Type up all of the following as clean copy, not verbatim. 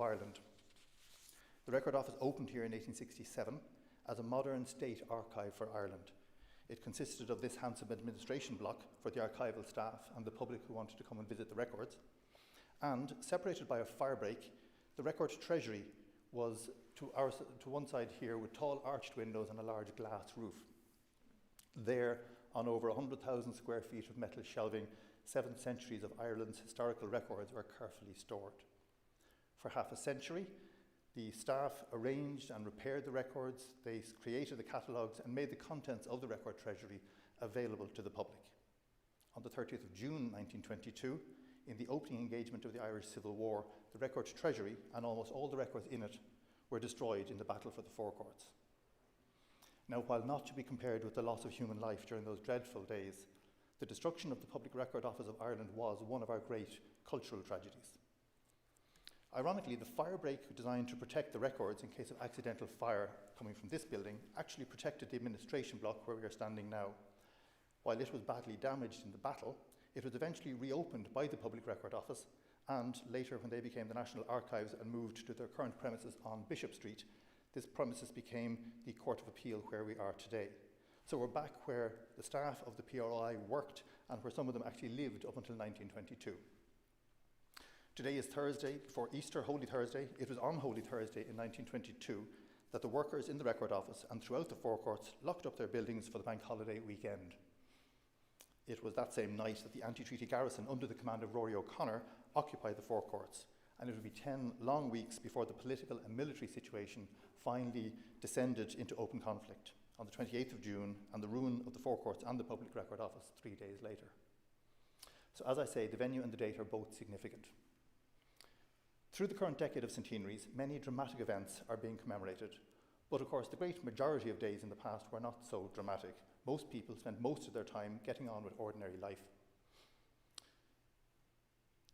of Ireland. The Record Office opened here in 1867 as a modern state archive for Ireland. It consisted of this handsome administration block for the archival staff and the public who wanted to come and visit the records. And separated by a fire break, the record treasury was to one side here with tall arched windows and a large glass roof. There, on over 100,000 square feet of metal shelving, 7 centuries of Ireland's historical records were carefully stored. For half a century, the staff arranged and repaired the records, they created the catalogues and made the contents of the record treasury available to the public. On the 30th of June 1922, in the opening engagement of the Irish Civil War, the record treasury and almost all the records in it were destroyed in the battle for the Four Courts. Now, while not to be compared with the loss of human life during those dreadful days, the destruction of the Public Record Office of Ireland was one of our great cultural tragedies. Ironically, the fire break designed to protect the records in case of accidental fire coming from this building actually protected the administration block where we are standing now. While it was badly damaged in the battle, it was eventually reopened by the Public Record Office, and later when they became the National Archives and moved to their current premises on Bishop Street, this premises became the Court of Appeal where we are today. So we're back where the staff of the PRI worked and where some of them actually lived up until 1922. Today is Thursday before Easter, Holy Thursday. It was on Holy Thursday in 1922 that the workers in the Record Office and throughout the Four Courts locked up their buildings for the bank holiday weekend. It was that same night that the anti-treaty garrison under the command of Rory O'Connor occupied the Four Courts, and it would be 10 long weeks before the political and military situation finally descended into open conflict on the 28th of June, and the ruin of the Four Courts and the Public Record Office 3 days later. So as I say, the venue and the date are both significant. Through the current decade of centenaries, many dramatic events are being commemorated, but of course the great majority of days in the past were not so dramatic. Most people spent most of their time getting on with ordinary life.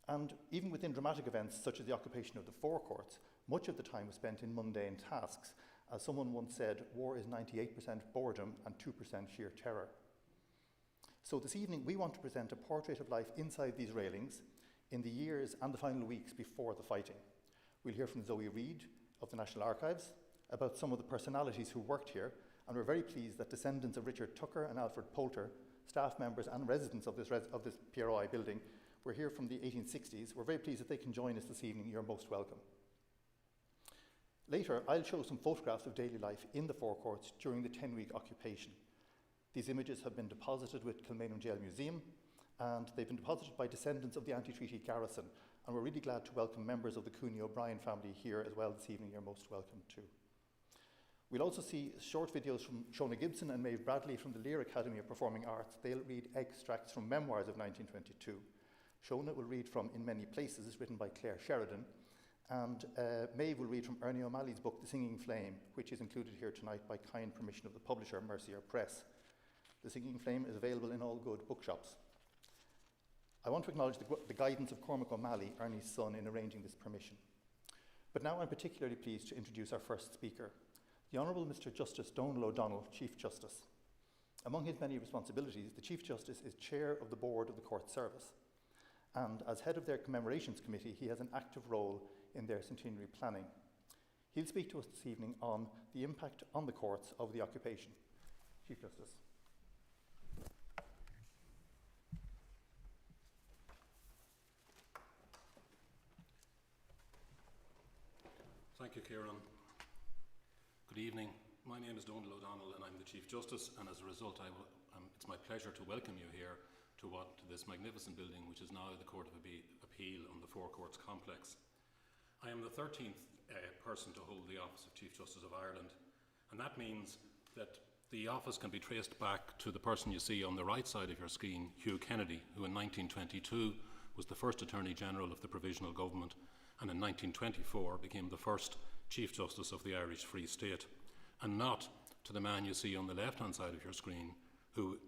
And even within dramatic events such as the occupation of the Four Courts, much of the time was spent in mundane tasks. As someone once said, war is 98% boredom and 2% sheer terror. So this evening we want to present a portrait of life inside these railings in the years and the final weeks before the fighting. We'll hear from Zoe Reid of the National Archives about some of the personalities who worked here, and we're very pleased that descendants of Richard Tucker and Alfred Poulter, staff members and residents of this PRI building, were here from the 1860s. We're very pleased that they can join us this evening. You're most welcome. Later, I'll show some photographs of daily life in the Four Courts during the 10-week occupation. These images have been deposited with Kilmainham Jail Museum, and they've been deposited by descendants of the anti-treaty garrison, and we're really glad to welcome members of the Cooney O'Brien family here as well this evening. You're most welcome too. We'll also see short videos from Shona Gibson and Maeve Bradley from the Lear Academy of Performing Arts. They'll read extracts from memoirs of 1922. Shona will read from In Many Places, written by Claire Sheridan, and Maeve will read from Ernie O'Malley's book, The Singing Flame, which is included here tonight by kind permission of the publisher, Mercier Press. The Singing Flame is available in all good bookshops. I want to acknowledge the guidance of Cormac O'Malley, Ernie's son, in arranging this permission. But now I'm particularly pleased to introduce our first speaker, the Honourable Mr. Justice Donal O'Donnell, Chief Justice. Among his many responsibilities, the Chief Justice is Chair of the Board of the Court Service, and as head of their Commemorations Committee, he has an active role in their centenary planning. He'll speak to us this evening on the impact on the courts of the occupation. Chief Justice. Thank you, Kieran. Good evening. My name is Donal O'Donnell and I'm the Chief Justice, and as a result it's my pleasure to welcome you here to this magnificent building which is now the Court of Appeal on the Four Courts complex. I am the 13th person to hold the office of Chief Justice of Ireland, and that means that the office can be traced back to the person you see on the right side of your screen, Hugh Kennedy, who in 1922 was the first Attorney General of the Provisional Government, and in 1924 became the first Chief Justice of the Irish Free State, and not to the man you see on the left-hand side of your screen,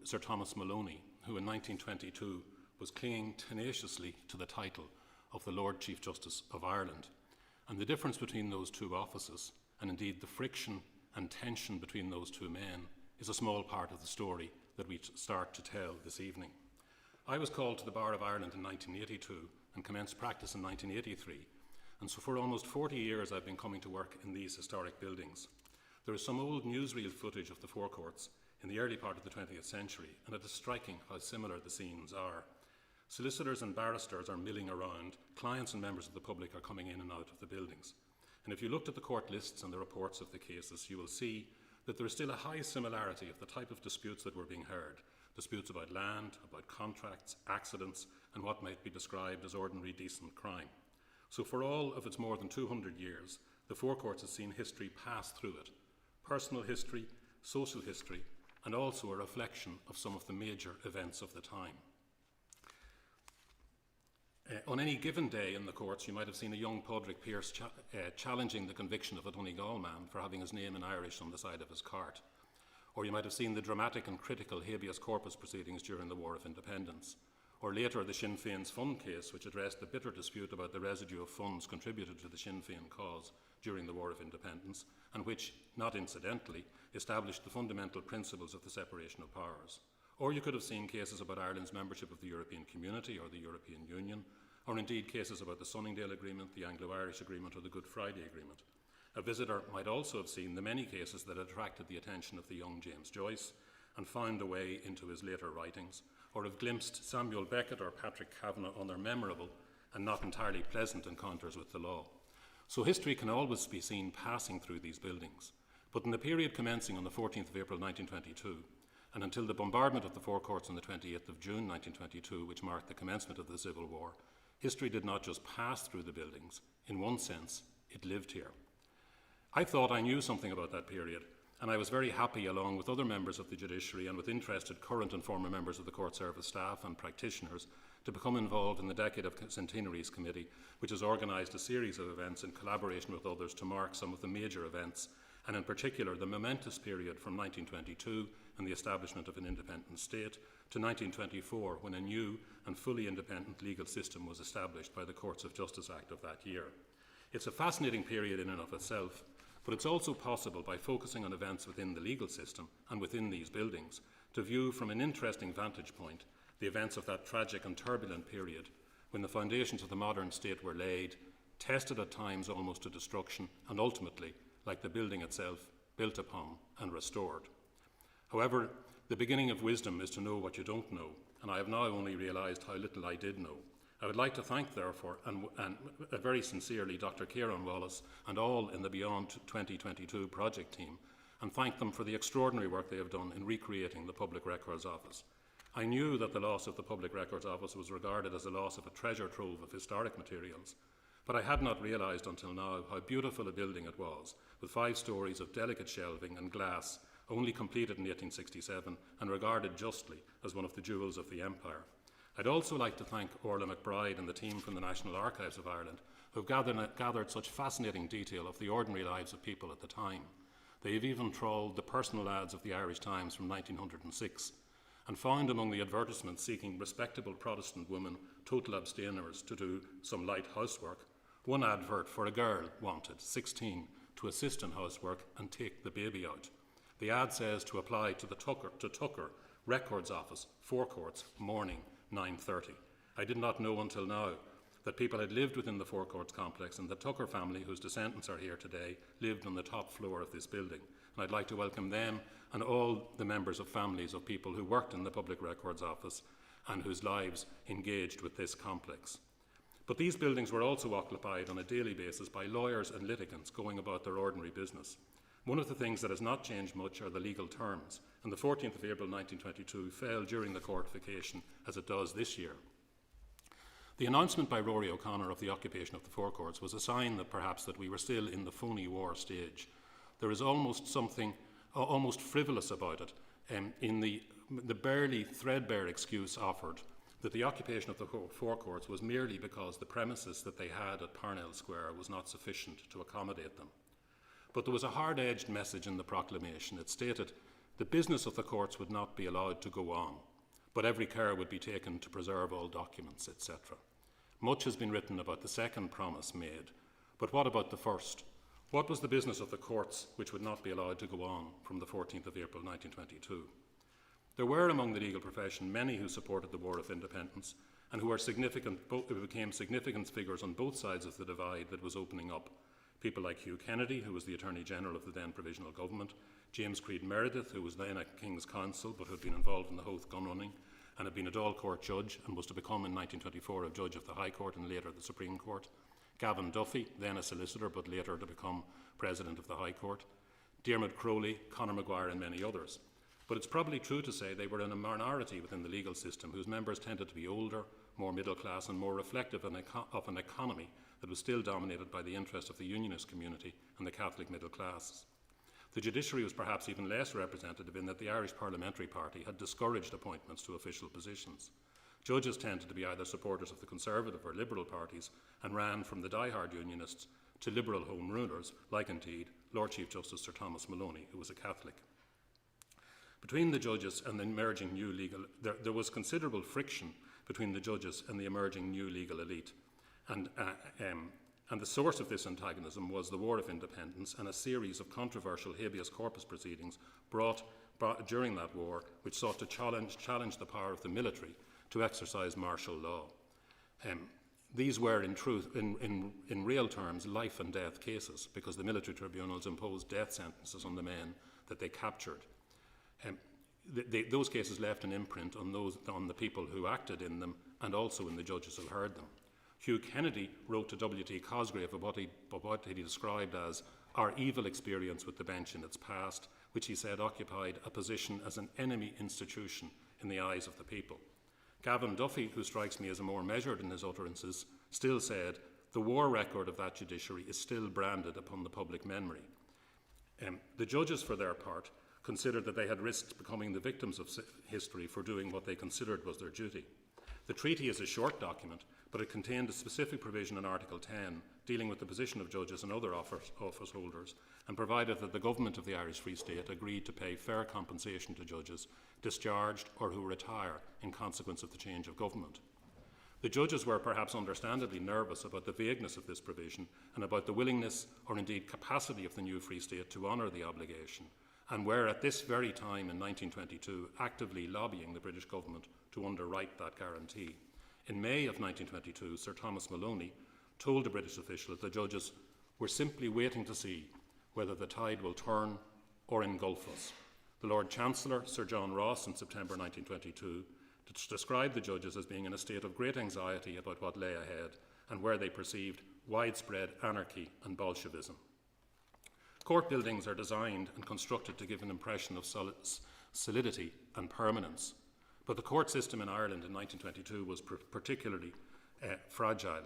Sir Thomas Maloney, who in 1922 was clinging tenaciously to the title of the Lord Chief Justice of Ireland. And the difference between those two offices, and indeed the friction and tension between those two men, is a small part of the story that we start to tell this evening. I was called to the Bar of Ireland in 1982 and commenced practice in 1983. and so for almost 40 years I've been coming to work in these historic buildings. There is some old newsreel footage of the forecourts in the early part of the 20th century, and it is striking how similar the scenes are. Solicitors and barristers are milling around, clients and members of the public are coming in and out of the buildings. And if you looked at the court lists and the reports of the cases, you will see that there is still a high similarity of the type of disputes that were being heard. Disputes about land, about contracts, accidents, and what might be described as ordinary decent crime. So for all of its more than 200 years, the forecourts has seen history pass through it. Personal history, social history, and also a reflection of some of the major events of the time. On any given day in the courts, you might have seen a young Padraig Pearse challenging the conviction of a Donegal man for having his name in Irish on the side of his cart. Or you might have seen the dramatic and critical habeas corpus proceedings during the War of Independence. Or later, the Sinn Féin's fund case, which addressed the bitter dispute about the residue of funds contributed to the Sinn Féin cause during the War of Independence, and which, not incidentally, established the fundamental principles of the separation of powers. Or you could have seen cases about Ireland's membership of the European Community or the European Union, or indeed cases about the Sunningdale Agreement, the Anglo-Irish Agreement, or the Good Friday Agreement. A visitor might also have seen the many cases that attracted the attention of the young James Joyce and found a way into his later writings, or have glimpsed Samuel Beckett or Patrick Kavanagh on their memorable and not entirely pleasant encounters with the law. So history can always be seen passing through these buildings. But in the period commencing on the 14th of April 1922, and until the bombardment of the forecourts on the 28th of June 1922, which marked the commencement of the Civil War, history did not just pass through the buildings. In one sense, it lived here. I thought I knew something about that period, and I was very happy, along with other members of the judiciary and with interested current and former members of the court service staff and practitioners, to become involved in the Decade of Centenaries Committee, which has organised a series of events in collaboration with others to mark some of the major events, and in particular the momentous period from 1922 and the establishment of an independent state to 1924, when a new and fully independent legal system was established by the Courts of Justice Act of that year. It's a fascinating period in and of itself, but it's also possible, by focusing on events within the legal system and within these buildings, to view from an interesting vantage point the events of that tragic and turbulent period when the foundations of the modern state were laid, tested at times almost to destruction, and ultimately, like the building itself, built upon and restored. However, the beginning of wisdom is to know what you don't know, and I have now only realised how little I did know. I would like to thank, therefore, and very sincerely, Dr. Kieran Wallace and all in the Beyond 2022 project team, and thank them for the extraordinary work they have done in recreating the Public Records Office. I knew that the loss of the Public Records Office was regarded as the loss of a treasure trove of historic materials, but I had not realised until now how beautiful a building it was, with 5 stories of delicate shelving and glass, only completed in 1867 and regarded justly as one of the jewels of the Empire. I'd also like to thank Orla McBride and the team from the National Archives of Ireland, who have gathered such fascinating detail of the ordinary lives of people at the time. They have even trawled the personal ads of the Irish Times from 1906 and found among the advertisements seeking respectable Protestant women, total abstainers, to do some light housework, one advert for a girl wanted, 16, to assist in housework and take the baby out. The ad says to apply to the Tucker Records Office, Forecourts, morning, 9:30. I did not know until now that people had lived within the Forecourts complex, and the Tucker family, whose descendants are here today, lived on the top floor of this building. And I'd like to welcome them and all the members of families of people who worked in the Public Records Office and whose lives engaged with this complex. But these buildings were also occupied on a daily basis by lawyers and litigants going about their ordinary business. One of the things that has not changed much are the legal terms, and the 14th of April 1922 fell during the court vacation, as it does this year. The announcement by Rory O'Connor of the occupation of the Forecourts was a sign that perhaps that we were still in the phony war stage. There is almost something almost frivolous about it, in the barely threadbare excuse offered that the occupation of the Forecourts was merely because the premises that they had at Parnell Square was not sufficient to accommodate them. But there was a hard-edged message in the proclamation. It stated, the business of the courts would not be allowed to go on, but every care would be taken to preserve all documents, etc. Much has been written about the second promise made, but what about the first? What was the business of the courts which would not be allowed to go on from the 14th of April 1922? There were among the legal profession many who supported the War of Independence, and who became significant figures on both sides of the divide that was opening up. People like Hugh Kennedy, who was the Attorney General of the then Provisional Government, James Creed Meredith, who was then a King's Counsel but had been involved in the Howth gun running and had been a Dáil Court judge and was to become in 1924 a judge of the High Court and later the Supreme Court. Gavin Duffy, then a solicitor but later to become President of the High Court. Diarmuid Crowley, Conor Maguire and many others. But it's probably true to say they were in a minority within the legal system whose members tended to be older, more middle class and more reflective of an economy that was still dominated by the interest of the unionist community and the Catholic middle classes. The judiciary was perhaps even less representative in that the Irish Parliamentary Party had discouraged appointments to official positions. Judges tended to be either supporters of the Conservative or Liberal parties and ran from the die-hard unionists to Liberal Home Rulers, like indeed Lord Chief Justice Sir Thomas Maloney, who was a Catholic. Between the judges and the emerging new legal, there was considerable friction between the judges and the emerging new legal elite. And the source of this antagonism was the War of Independence and a series of controversial habeas corpus proceedings brought during that war, which sought to challenge the power of the military to exercise martial law. These were, in truth, in real terms, life and death cases, because the military tribunals imposed death sentences on the men that they captured. Those cases left an imprint on the people who acted in them and also in the judges who heard them. Hugh Kennedy wrote to W.T. Cosgrave about what he described as our evil experience with the bench in its past, which he said occupied a position as an enemy institution in the eyes of the people. Gavin Duffy, who strikes me as more measured in his utterances, still said, the war record of that judiciary is still branded upon the public memory. The judges, for their part, considered that they had risked becoming the victims of history for doing what they considered was their duty. The treaty is a short document, but it contained a specific provision in Article 10 dealing with the position of judges and other office holders, and provided that the government of the Irish Free State agreed to pay fair compensation to judges discharged or who retire in consequence of the change of government. The judges were perhaps understandably nervous about the vagueness of this provision and about the willingness or indeed capacity of the new Free State to honour the obligation, and were at this very time in 1922 actively lobbying the British government to underwrite that guarantee. In May of 1922, Sir Thomas Maloney told a British official that the judges were simply waiting to see whether the tide will turn or engulf us. The Lord Chancellor, Sir John Ross, in September 1922, described the judges as being in a state of great anxiety about what lay ahead and where they perceived widespread anarchy and Bolshevism. Court buildings are designed and constructed to give an impression of solidity and permanence. But the court system in Ireland in 1922 was particularly fragile.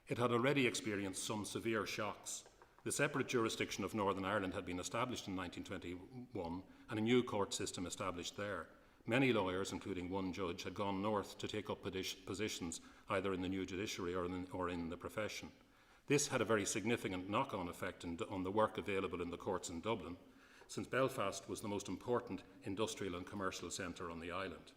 It had already experienced some severe shocks. The separate jurisdiction of Northern Ireland had been established in 1921 and a new court system established there. Many lawyers, including one judge, had gone north to take up positions either in the new judiciary or in the profession. This had a very significant knock-on effect on the work available in the courts in Dublin, since Belfast was the most important industrial and commercial centre on the island.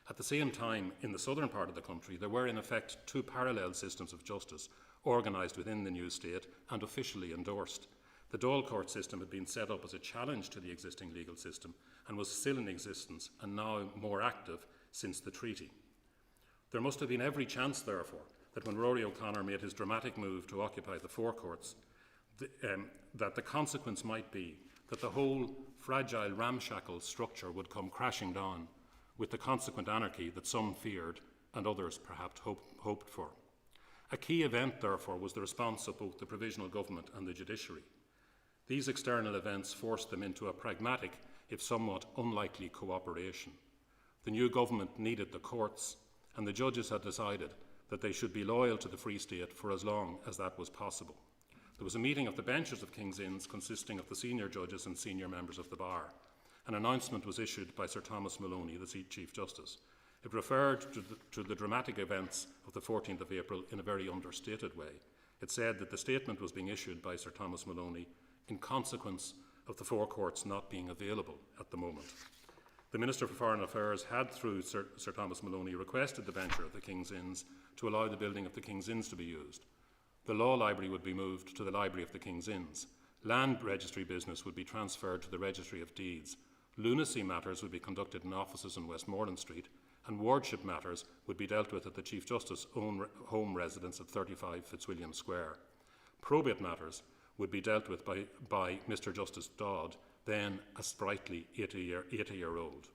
At the same time, in the southern part of the country, there were in effect two parallel systems of justice, organised within the new state and officially endorsed. The Dáil Court system had been set up as a challenge to the existing legal system and was still in existence and now more active since the treaty. There must have been every chance, therefore, that when Rory O'Connor made his dramatic move to occupy the four courts, that the consequence might be that the whole fragile, ramshackle structure would come crashing down, with the consequent anarchy that some feared and others perhaps hoped for. A key event, therefore, was the response of both the Provisional Government and the judiciary. These external events forced them into a pragmatic, if somewhat unlikely, cooperation. The new government needed the courts, and the judges had decided that they should be loyal to the Free State for as long as that was possible. There was a meeting of the benches of King's Inns consisting of the senior judges and senior members of the bar. An announcement was issued by Sir Thomas Maloney, the Chief Justice. It referred to the dramatic events of the 14th of April in a very understated way. It said that the statement was being issued by Sir Thomas Maloney in consequence of the four courts not being available at the moment. The Minister for Foreign Affairs had, through Sir Thomas Maloney, requested the bencher of the King's Inns to allow the building of the King's Inns to be used. The law library would be moved to the library of the King's Inns. Land registry business would be transferred to the Registry of Deeds. Lunacy matters would be conducted in offices in Westmoreland Street, and wardship matters would be dealt with at the Chief Justice's own home residence at 35 Fitzwilliam Square. Probate matters would be dealt with by Mr. Justice Dodd, then a sprightly 80-year-old.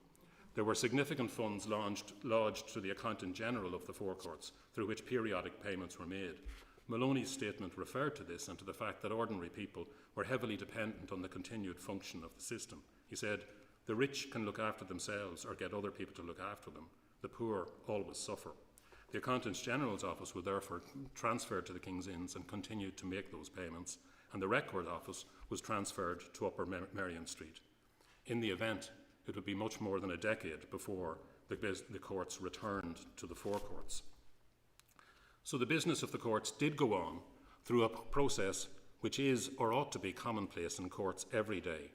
There were significant funds lodged to the Accountant General of the Four Courts, through which periodic payments were made. Maloney's statement referred to this and to the fact that ordinary people were heavily dependent on the continued function of the system. He said, "The rich can look after themselves or get other people to look after them. The poor always suffer." The Accountant General's office was therefore transferred to the King's Inns and continued to make those payments, and the Record Office was transferred to Upper Merrion Street. In the event, it would be much more than a decade before the courts returned to the Four Courts. So the business of the courts did go on through a process which is or ought to be commonplace in courts every day.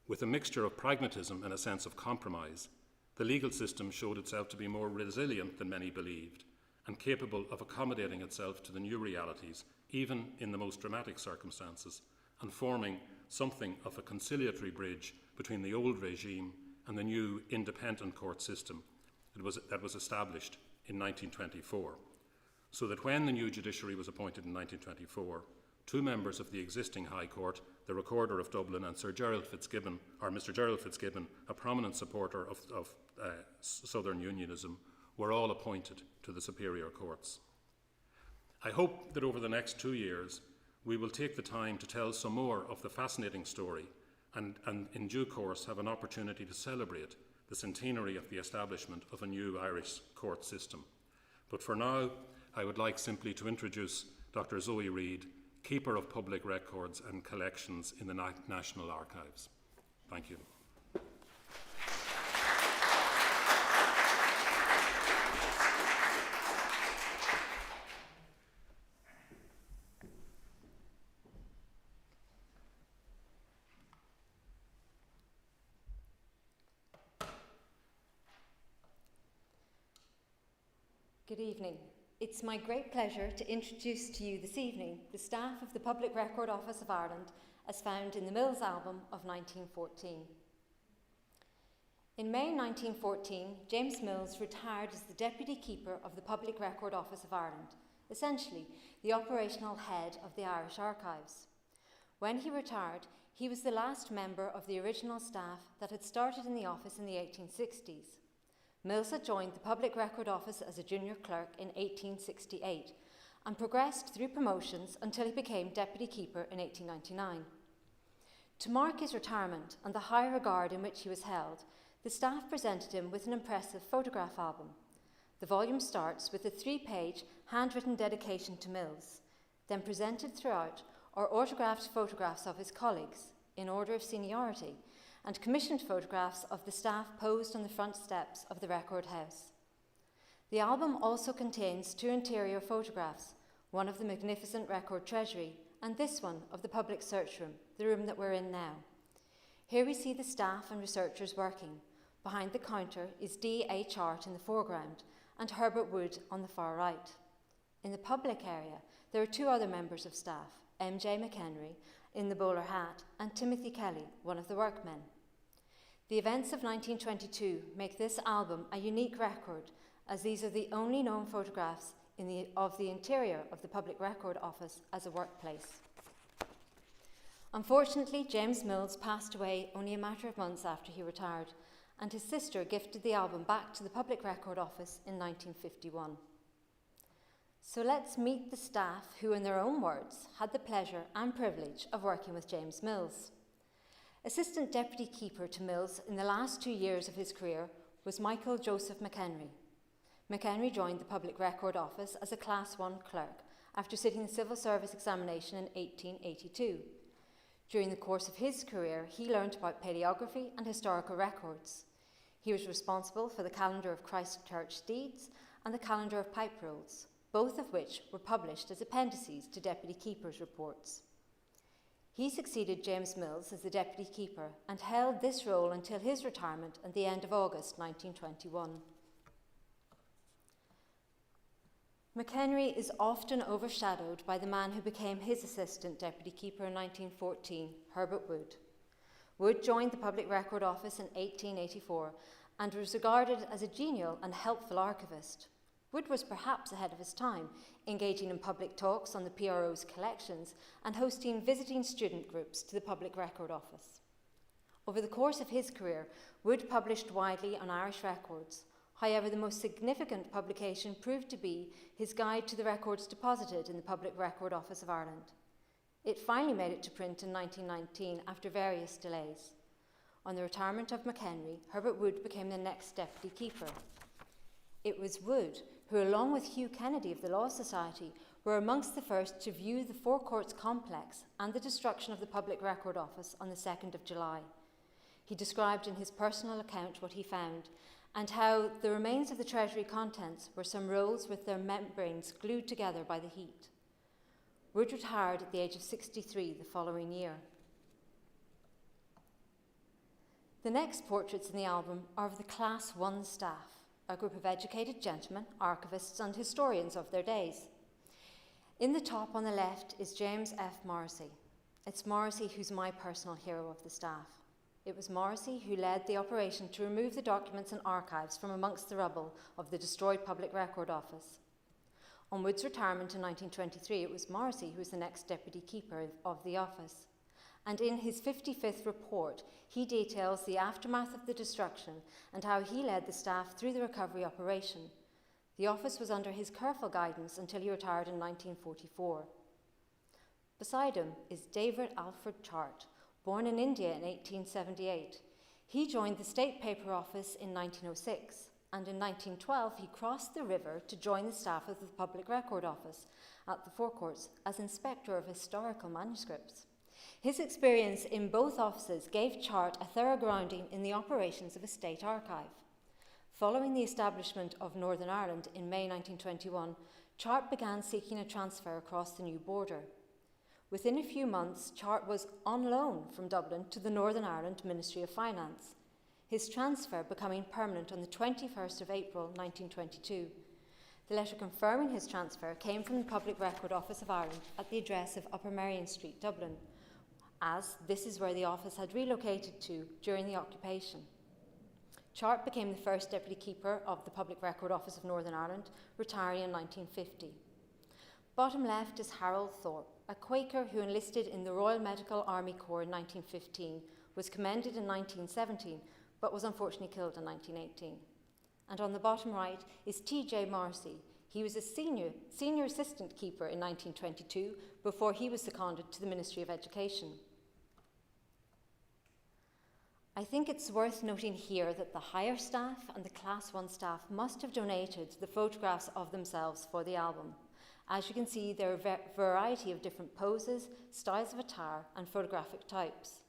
With a mixture of pragmatism and a sense of compromise, the legal system showed itself to be more resilient than many believed, and capable of accommodating itself to the new realities, even in the most dramatic circumstances, and forming something of a conciliatory bridge between the old regime and the new independent court system that was established in 1924. So that when the new judiciary was appointed in 1924, two members of the existing High Court, the Recorder of Dublin and Mr. Gerald Fitzgibbon, a prominent supporter of Southern Unionism, were all appointed to the superior courts. I hope that over the next 2 years we will take the time to tell some more of the fascinating story and in due course have an opportunity to celebrate the centenary of the establishment of a new Irish court system. But for now, I would like simply to introduce Dr. Zoe Reid, Keeper of Public Records and Collections in the National Archives. Thank you. Good evening. It's my great pleasure to introduce to you this evening the staff of the Public Record Office of Ireland as found in the Mills album of 1914. In May 1914, James Mills retired as the Deputy Keeper of the Public Record Office of Ireland, essentially the operational head of the Irish Archives. When he retired, he was the last member of the original staff that had started in the office in the 1860s. Mills had joined the Public Record Office as a junior clerk in 1868 and progressed through promotions until he became Deputy Keeper in 1899. To mark his retirement and the high regard in which he was held, the staff presented him with an impressive photograph album. The volume starts with a 3-page handwritten dedication to Mills. Then presented throughout are autographed photographs of his colleagues, in order of seniority, and commissioned photographs of the staff posed on the front steps of the Record House. The album also contains 2 interior photographs, one of the magnificent Record Treasury and this one of the Public Search Room, the room that we're in now. Here we see the staff and researchers working. Behind the counter is D.H. Hart in the foreground and Herbert Wood on the far right. In the public area, there are 2 other members of staff, M.J. McHenry in the bowler hat and Timothy Kelly, one of the workmen. The events of 1922 make this album a unique record, as these are the only known photographs of the interior of the Public Record Office as a workplace. Unfortunately, James Mills passed away only a matter of months after he retired, and his sister gifted the album back to the Public Record Office in 1951. So let's meet the staff who, in their own words, had the pleasure and privilege of working with James Mills. Assistant Deputy Keeper to Mills in the last 2 years of his career was Michael Joseph McHenry. McHenry joined the Public Record Office as a Class 1 clerk after sitting the Civil Service examination in 1882. During the course of his career, he learned about paleography and historical records. He was responsible for the Calendar of Christchurch Deeds and the Calendar of Pipe Rolls, both of which were published as appendices to Deputy Keepers' reports. He succeeded James Mills as the Deputy Keeper and held this role until his retirement at the end of August 1921. McHenry is often overshadowed by the man who became his Assistant Deputy Keeper in 1914, Herbert Wood. Wood joined the Public Record Office in 1884 and was regarded as a genial and helpful archivist. Wood was perhaps ahead of his time, engaging in public talks on the PRO's collections and hosting visiting student groups to the Public Record Office. Over the course of his career, Wood published widely on Irish records. However, the most significant publication proved to be his Guide to the Records Deposited in the Public Record Office of Ireland. It finally made it to print in 1919 after various delays. On the retirement of McHenry, Herbert Wood became the next deputy keeper. It was Wood who, along with Hugh Kennedy of the Law Society, were amongst the first to view the Four Courts complex and the destruction of the Public Record Office on the 2nd of July. He described in his personal account what he found and how the remains of the treasury contents were some rolls with their membranes glued together by the heat. Wood retired at the age of 63 the following year. The next portraits in the album are of the Class 1 staff, a group of educated gentlemen, archivists and historians of their days. In the top on the left is James F. Morrissey. It's Morrissey who's my personal hero of the staff. It was Morrissey who led the operation to remove the documents and archives from amongst the rubble of the destroyed Public Record Office. On Wood's retirement in 1923, it was Morrissey who was the next deputy keeper of the office. And in his 55th report, he details the aftermath of the destruction and how he led the staff through the recovery operation. The office was under his careful guidance until he retired in 1944. Beside him is David Alfred Chart, born in India in 1878. He joined the State Paper Office in 1906, and in 1912 he crossed the river to join the staff of the Public Record Office at the Four Courts as Inspector of Historical Manuscripts. His experience in both offices gave Chart a thorough grounding in the operations of a state archive. Following the establishment of Northern Ireland in May 1921, Chart began seeking a transfer across the new border. Within a few months, Chart was on loan from Dublin to the Northern Ireland Ministry of Finance, his transfer becoming permanent on the 21st of April 1922. The letter confirming his transfer came from the Public Record Office of Ireland at the address of Upper Merrion Street, Dublin, as this is where the office had relocated to during the occupation. Chart became the first deputy keeper of the Public Record Office of Northern Ireland, retiring in 1950. Bottom left is Harold Thorpe, a Quaker who enlisted in the Royal Medical Army Corps in 1915, was commended in 1917, but was unfortunately killed in 1918. And on the bottom right is T.J. Morrissey. He was a senior assistant keeper in 1922 before he was seconded to the Ministry of Education. I think it's worth noting here that the higher staff and the Class 1 staff must have donated the photographs of themselves for the album. As you can see, there are a variety of different poses, styles of attire, and photographic types.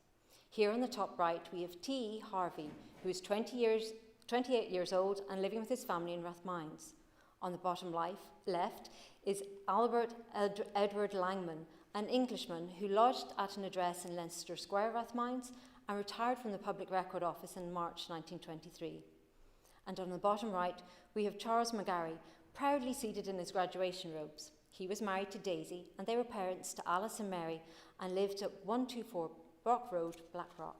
Here on the top right, we have T. Harvey, who is 28 years old and living with his family in Rathmines. On the bottom left is Albert Edward Langman, an Englishman who lodged at an address in Leicester Square, Rathmines, and retired from the Public Record Office in March 1923. And on the bottom right, we have Charles McGarry, proudly seated in his graduation robes. He was married to Daisy, and they were parents to Alice and Mary, and lived at 124 Brock Road, Blackrock.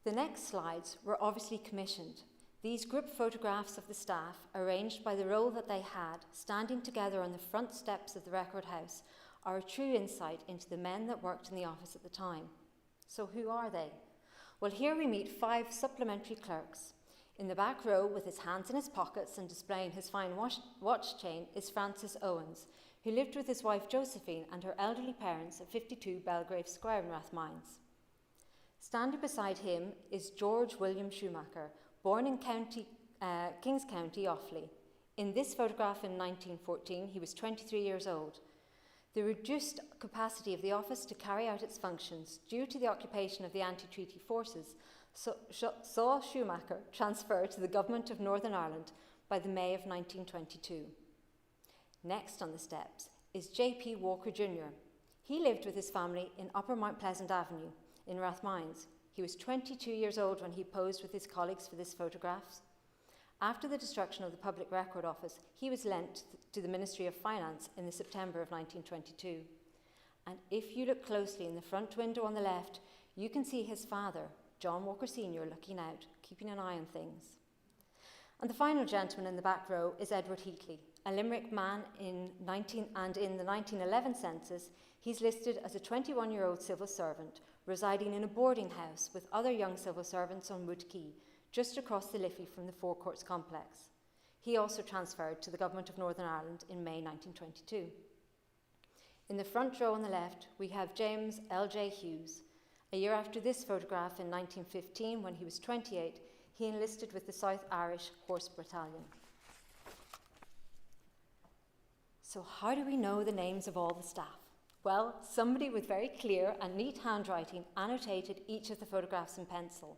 The next slides were obviously commissioned. These group photographs of the staff, arranged by the role that they had, standing together on the front steps of the Record House, are a true insight into the men that worked in the office at the time. So who are they? Well, here we meet 5 supplementary clerks. In the back row, with his hands in his pockets and displaying his fine watch chain, is Francis Owens, who lived with his wife Josephine and her elderly parents at 52 Belgrave Square in Rathmines. Standing beside him is George William Schumacher, born in Kings County, Offaly. In this photograph in 1914, he was 23 years old. The reduced capacity of the office to carry out its functions due to the occupation of the anti-treaty forces saw Schumacher transferred to the Government of Northern Ireland by the May of 1922. Next on the steps is J.P. Walker Jr. He lived with his family in Upper Mount Pleasant Avenue in Rathmines. He was 22 years old when he posed with his colleagues for this photograph. After the destruction of the Public Record Office, he was lent to the Ministry of Finance in the September of 1922. And if you look closely in the front window on the left, you can see his father, John Walker Sr. looking out, keeping an eye on things. And the final gentleman in the back row is Edward Heatley, a Limerick man in the 1911 census, he's listed as a 21-year-old civil servant residing in a boarding house with other young civil servants on Wood Quay, just across the Liffey from the Four Courts complex. He also transferred to the Government of Northern Ireland in May 1922. In the front row on the left, we have James L.J. Hughes. A year after this photograph in 1915, when he was 28, he enlisted with the South Irish Horse Battalion. So how do we know the names of all the staff? Well, somebody with very clear and neat handwriting annotated each of the photographs in pencil.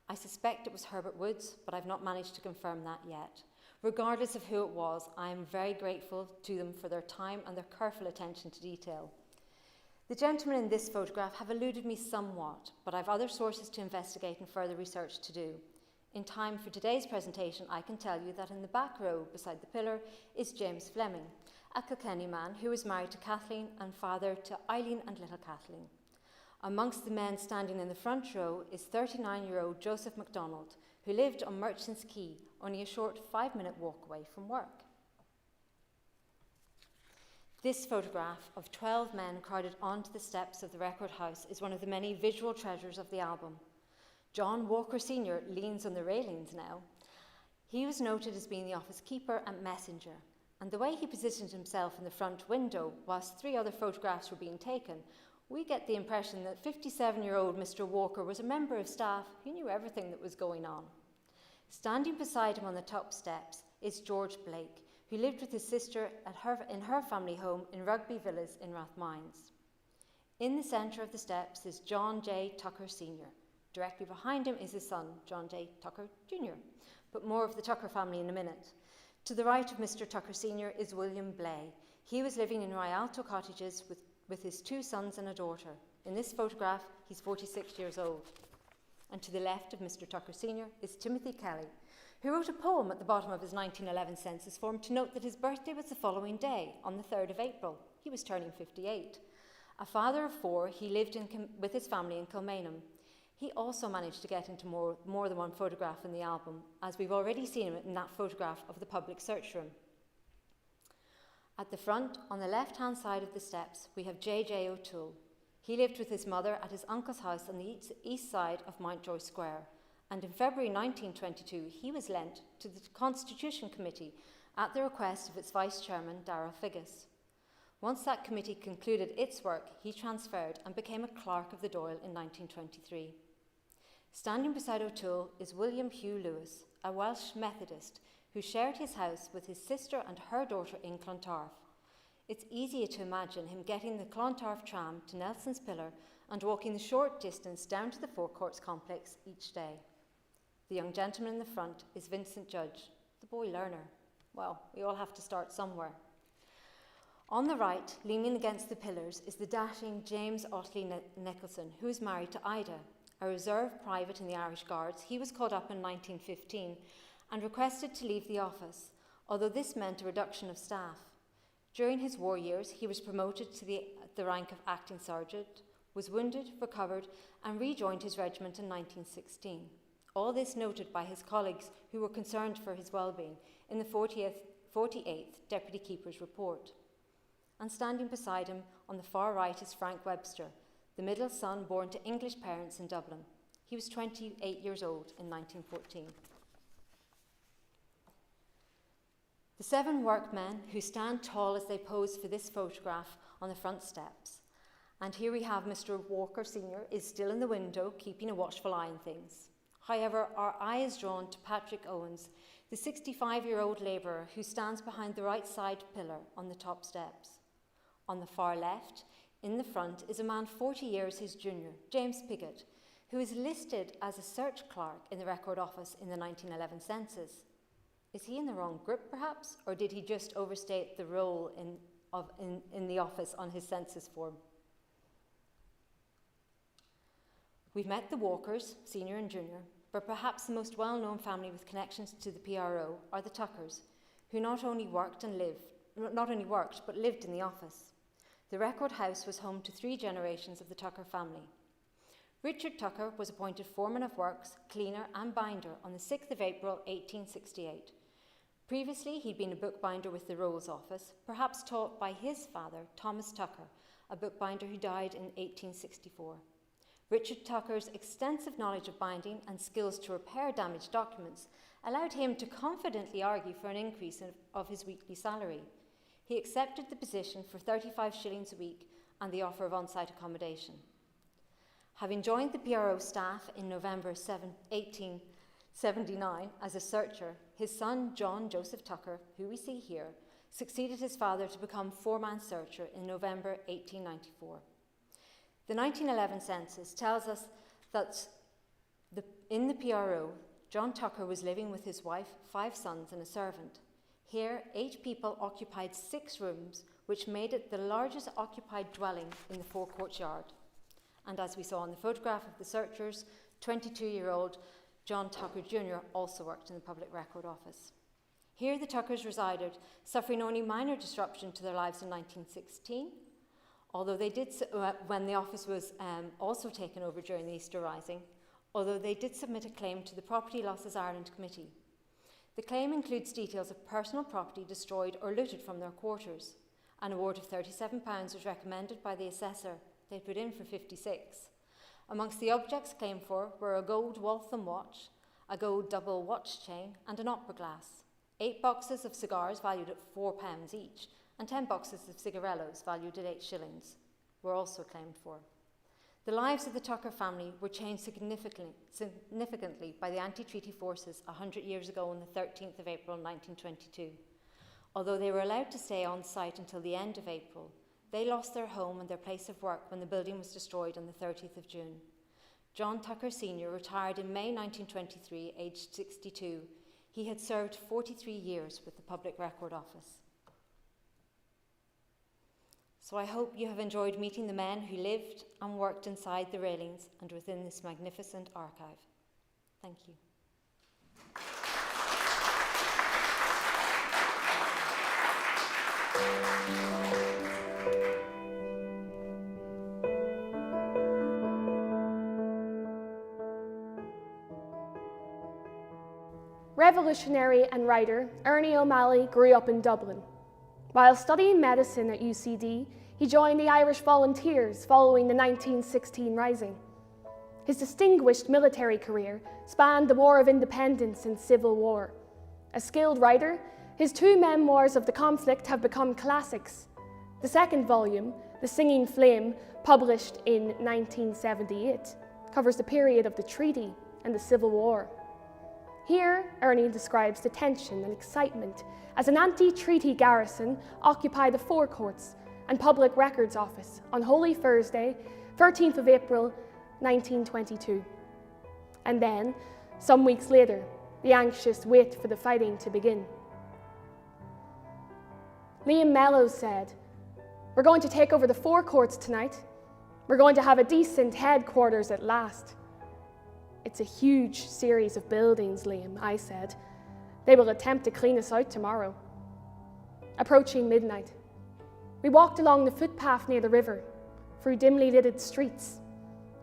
I suspect it was Herbert Woods, but I've not managed to confirm that yet. Regardless of who it was, I am very grateful to them for their time and their careful attention to detail. The gentlemen in this photograph have eluded me somewhat, but I've other sources to investigate and further research to do. In time for today's presentation, I can tell you that in the back row beside the pillar is James Fleming, a Kilkenny man who was married to Kathleen and father to Eileen and little Kathleen. Amongst the men standing in the front row is 39-year-old Joseph MacDonald, who lived on Merchants Quay, only a short 5-minute walk away from work. This photograph of 12 men crowded onto the steps of the Record House is one of the many visual treasures of the album. John Walker Sr. leans on the railings now. He was noted as being the office keeper and messenger, and the way he positioned himself in the front window whilst 3 other photographs were being taken, we get the impression that 57-year-old Mr. Walker was a member of staff who knew everything that was going on. Standing beside him on the top steps is George Blake, who lived with his sister in her family home in Rugby Villas in Rathmines. In the centre of the steps is John J. Tucker Sr. Directly behind him is his son, John J. Tucker Jr., but more of the Tucker family in a minute. To the right of Mr. Tucker Sr. is William Blay. He was living in Rialto Cottages with his 2 sons and a daughter. In this photograph, he's 46 years old. And to the left of Mr. Tucker Sr. is Timothy Kelly, who wrote a poem at the bottom of his 1911 census form to note that his birthday was the following day, on the 3rd of April. He was turning 58. A father of 4, he lived with his family in Kilmainham. He also managed to get into more than one photograph in the album, as we've already seen him in that photograph of the public search room. At the front, on the left-hand side of the steps, we have J.J. O'Toole. He lived with his mother at his uncle's house on the east side of Mountjoy Square, and in February 1922, he was lent to the Constitution Committee at the request of its vice-chairman, Darrell Figgis. Once that committee concluded its work, he transferred and became a clerk of the Dáil in 1923. Standing beside O'Toole is William Hugh Lewis, a Welsh Methodist who shared his house with his sister and her daughter in Clontarf. It's easier to imagine him getting the Clontarf tram to Nelson's Pillar and walking the short distance down to the Four Courts complex each day. The young gentleman in the front is Vincent Judge, the boy learner. Well, we all have to start somewhere. On the right, leaning against the pillars, is the dashing James Otley Nicholson, who is married to Ida, a reserve private in the Irish Guards. He was called up in 1915 and requested to leave the office, although this meant a reduction of staff. During his war years, he was promoted to the rank of acting sergeant, was wounded, recovered, and rejoined his regiment in 1916. All this noted by his colleagues who were concerned for his well-being in the 48th Deputy Keeper's report. And standing beside him on the far right is Frank Webster, the middle son born to English parents in Dublin. He was 28 years old in 1914. The 7 workmen who stand tall as they pose for this photograph on the front steps. And here we have Mr. Walker Sr. is still in the window, keeping a watchful eye on things. However, our eye is drawn to Patrick Owens, the 65-year-old labourer who stands behind the right side pillar on the top steps. On the far left, in the front, is a man 40 years his junior, James Piggott, who is listed as a search clerk in the Record Office in the 1911 census. Is he in the wrong group, perhaps, or did he just overstate the role in the office on his census form? We've met the Walkers, senior and junior, but perhaps the most well-known family with connections to the PRO are the Tuckers, who not only worked but lived in the office. The Record House was home to 3 generations of the Tucker family. Richard Tucker was appointed Foreman of Works, Cleaner and Binder on the 6th of April 1868. Previously, he'd been a bookbinder with the Rolls Office, perhaps taught by his father, Thomas Tucker, a bookbinder who died in 1864. Richard Tucker's extensive knowledge of binding and skills to repair damaged documents allowed him to confidently argue for an increase of his weekly salary. He accepted the position for 35 shillings a week and the offer of on-site accommodation. Having joined the PRO staff in November 1879 as a searcher, his son John Joseph Tucker, who we see here, succeeded his father to become foreman searcher in November 1894. The 1911 census tells us that in the PRO, John Tucker was living with his wife, 5 sons and a servant. Here, 8 people occupied 6 rooms, which made it the largest occupied dwelling in the forecourt yard. And as we saw in the photograph of the searchers, 22-year-old John Tucker Jr. also worked in the Public Record Office. Here the Tuckers resided, suffering only minor disruption to their lives in 1916, although they did, when the office was also taken over during the Easter Rising, although they did submit a claim to the Property Losses Ireland Committee. The claim includes details of personal property destroyed or looted from their quarters. An award of £37 was recommended by the assessor. They put in for 56. Amongst the objects claimed for were a gold Waltham watch, a gold double watch chain and an opera glass, 8 boxes of cigars valued at £4 each, and 10 boxes of cigarellos valued at 8 shillings were also claimed for. The lives of the Tucker family were changed significantly by the anti-treaty forces 100 years ago on the 13th of April 1922. Although they were allowed to stay on site until the end of April, they lost their home and their place of work when the building was destroyed on the 30th of June. John Tucker Sr. retired in May 1923, aged 62. He had served 43 years with the Public Record Office. So I hope you have enjoyed meeting the men who lived and worked inside the railings and within this magnificent archive. Thank you. Revolutionary and writer Ernie O'Malley grew up in Dublin. While studying medicine at UCD, he joined the Irish Volunteers following the 1916 Rising. His distinguished military career spanned the War of Independence and Civil War. A skilled writer, his 2 memoirs of the conflict have become classics. The second volume, The Singing Flame, published in 1978, covers the period of the treaty and the Civil War. Here, Ernie describes the tension and excitement as an anti-treaty garrison occupied the forecourts and Public Records Office on Holy Thursday, 13th of April, 1922. And then, some weeks later, the anxious wait for the fighting to begin. Liam Mellows said, "We're going to take over the forecourts tonight. We're going to have a decent headquarters at last." "It's a huge series of buildings, Liam," I said. "They will attempt to clean us out tomorrow." Approaching midnight, we walked along the footpath near the river, through dimly lighted streets.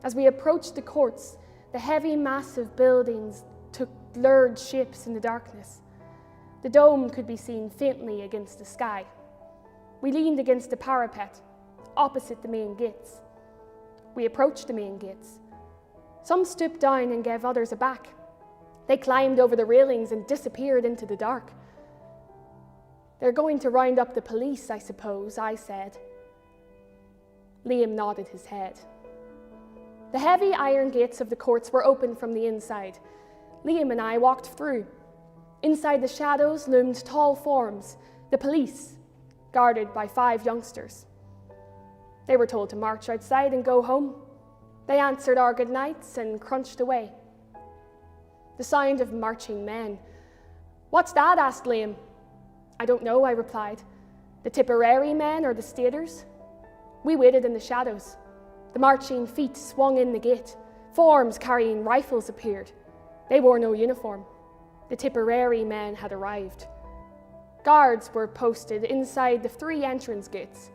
As we approached the courts, the heavy, massive buildings took blurred shapes in the darkness. The dome could be seen faintly against the sky. We leaned against the parapet, opposite the main gates. We approached the main gates. Some stooped down and gave others a back. They climbed over the railings and disappeared into the dark. "They're going to round up the police, I suppose," I said. Liam nodded his head. The heavy iron gates of the courts were open from the inside. Liam and I walked through. Inside the shadows loomed tall forms, the police, guarded by 5 youngsters. They were told to march outside and go home. They answered our good nights and crunched away. The sound of marching men. "What's that?" asked Liam. "I don't know," I replied. "The Tipperary men or the Staters?" We waited in the shadows. The marching feet swung in the gate. Forms carrying rifles appeared. They wore no uniform. The Tipperary men had arrived. Guards were posted inside the 3 entrance gates.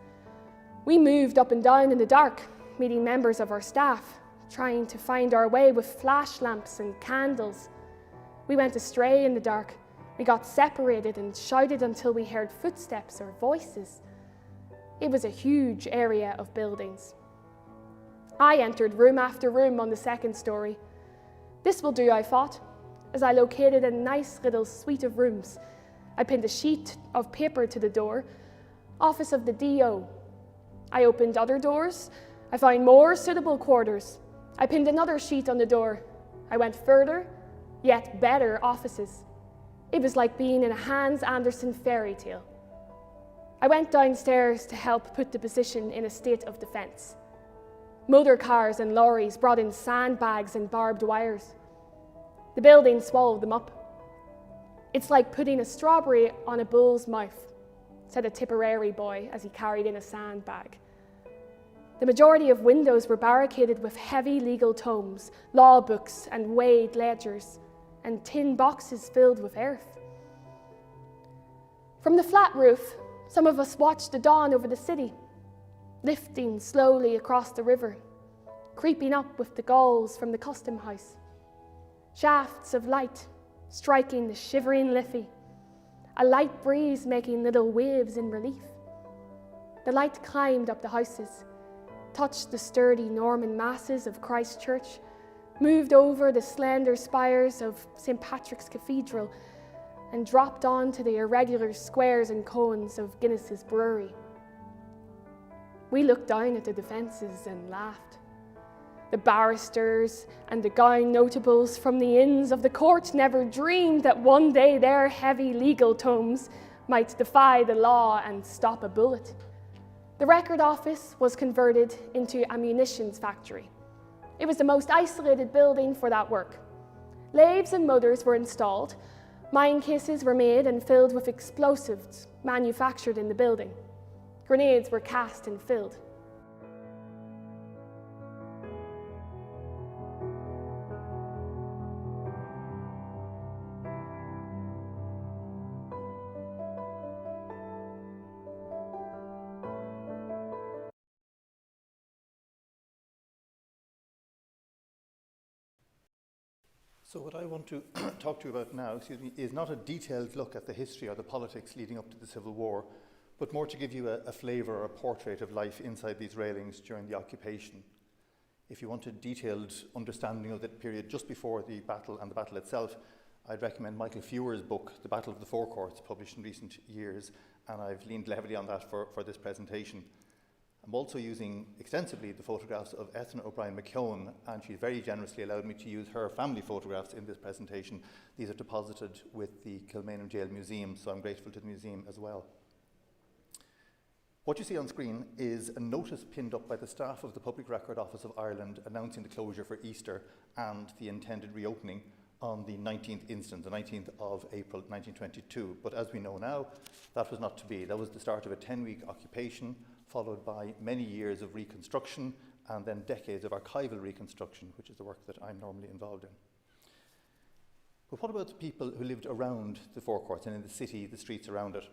We moved up and down in the dark, meeting members of our staff, trying to find our way with flash lamps and candles. We went astray in the dark. We got separated and shouted until we heard footsteps or voices. It was a huge area of buildings. I entered room after room on the second story. This will do, I thought, as I located a nice little suite of rooms. I pinned a sheet of paper to the door, office of the DO. I opened other doors. I found more suitable quarters. I pinned another sheet on the door. I went further, yet better offices. It was like being in a Hans Andersen fairy tale. I went downstairs to help put the position in a state of defence. Motor cars and lorries brought in sandbags and barbed wires. The building swallowed them up. "It's like putting a strawberry on a bull's mouth," said a Tipperary boy as he carried in a sandbag. The majority of windows were barricaded with heavy legal tomes, law books and weighed ledgers, and tin boxes filled with earth. From the flat roof, some of us watched the dawn over the city, lifting slowly across the river, creeping up with the gulls from the custom house. Shafts of light striking the shivering Liffey, a light breeze making little waves in relief. The light climbed up the houses, touched the sturdy Norman masses of Christ Church, moved over the slender spires of St. Patrick's Cathedral, and dropped onto the irregular squares and cones of Guinness's brewery. We looked down at the defences and laughed. The barristers and the gown notables from the inns of the court never dreamed that one day their heavy legal tomes might defy the law and stop a bullet. The record office was converted into a munitions factory. It was the most isolated building for that work. Lathes and motors were installed. Mine cases were made and filled with explosives manufactured in the building. Grenades were cast and filled. So what I want to talk to you about now, is not a detailed look at the history or the politics leading up to the Civil War, but more to give you a flavour or a portrait of life inside these railings during the occupation. If you want a detailed understanding of the period just before the battle and the battle itself, I'd recommend Michael Fewer's book, The Battle of the Four Courts, published in recent years, and I've leaned heavily on that for this presentation. I'm also using extensively the photographs of Ethna O'Brien McKeown, and she's very generously allowed me to use her family photographs in this presentation. These are deposited with the Kilmainham Jail Museum, so I'm grateful to the museum as well. What you see on screen is a notice pinned up by the staff of the Public Record Office of Ireland announcing the closure for Easter and the intended reopening on the 19th instant, the 19th of April 1922. But as we know now, that was not to be. That was the start of a 10-week occupation, followed by many years of reconstruction and then decades of archival reconstruction, which is the work that I'm normally involved in. But what about the people who lived around the Four Courts and in the city, the streets around it?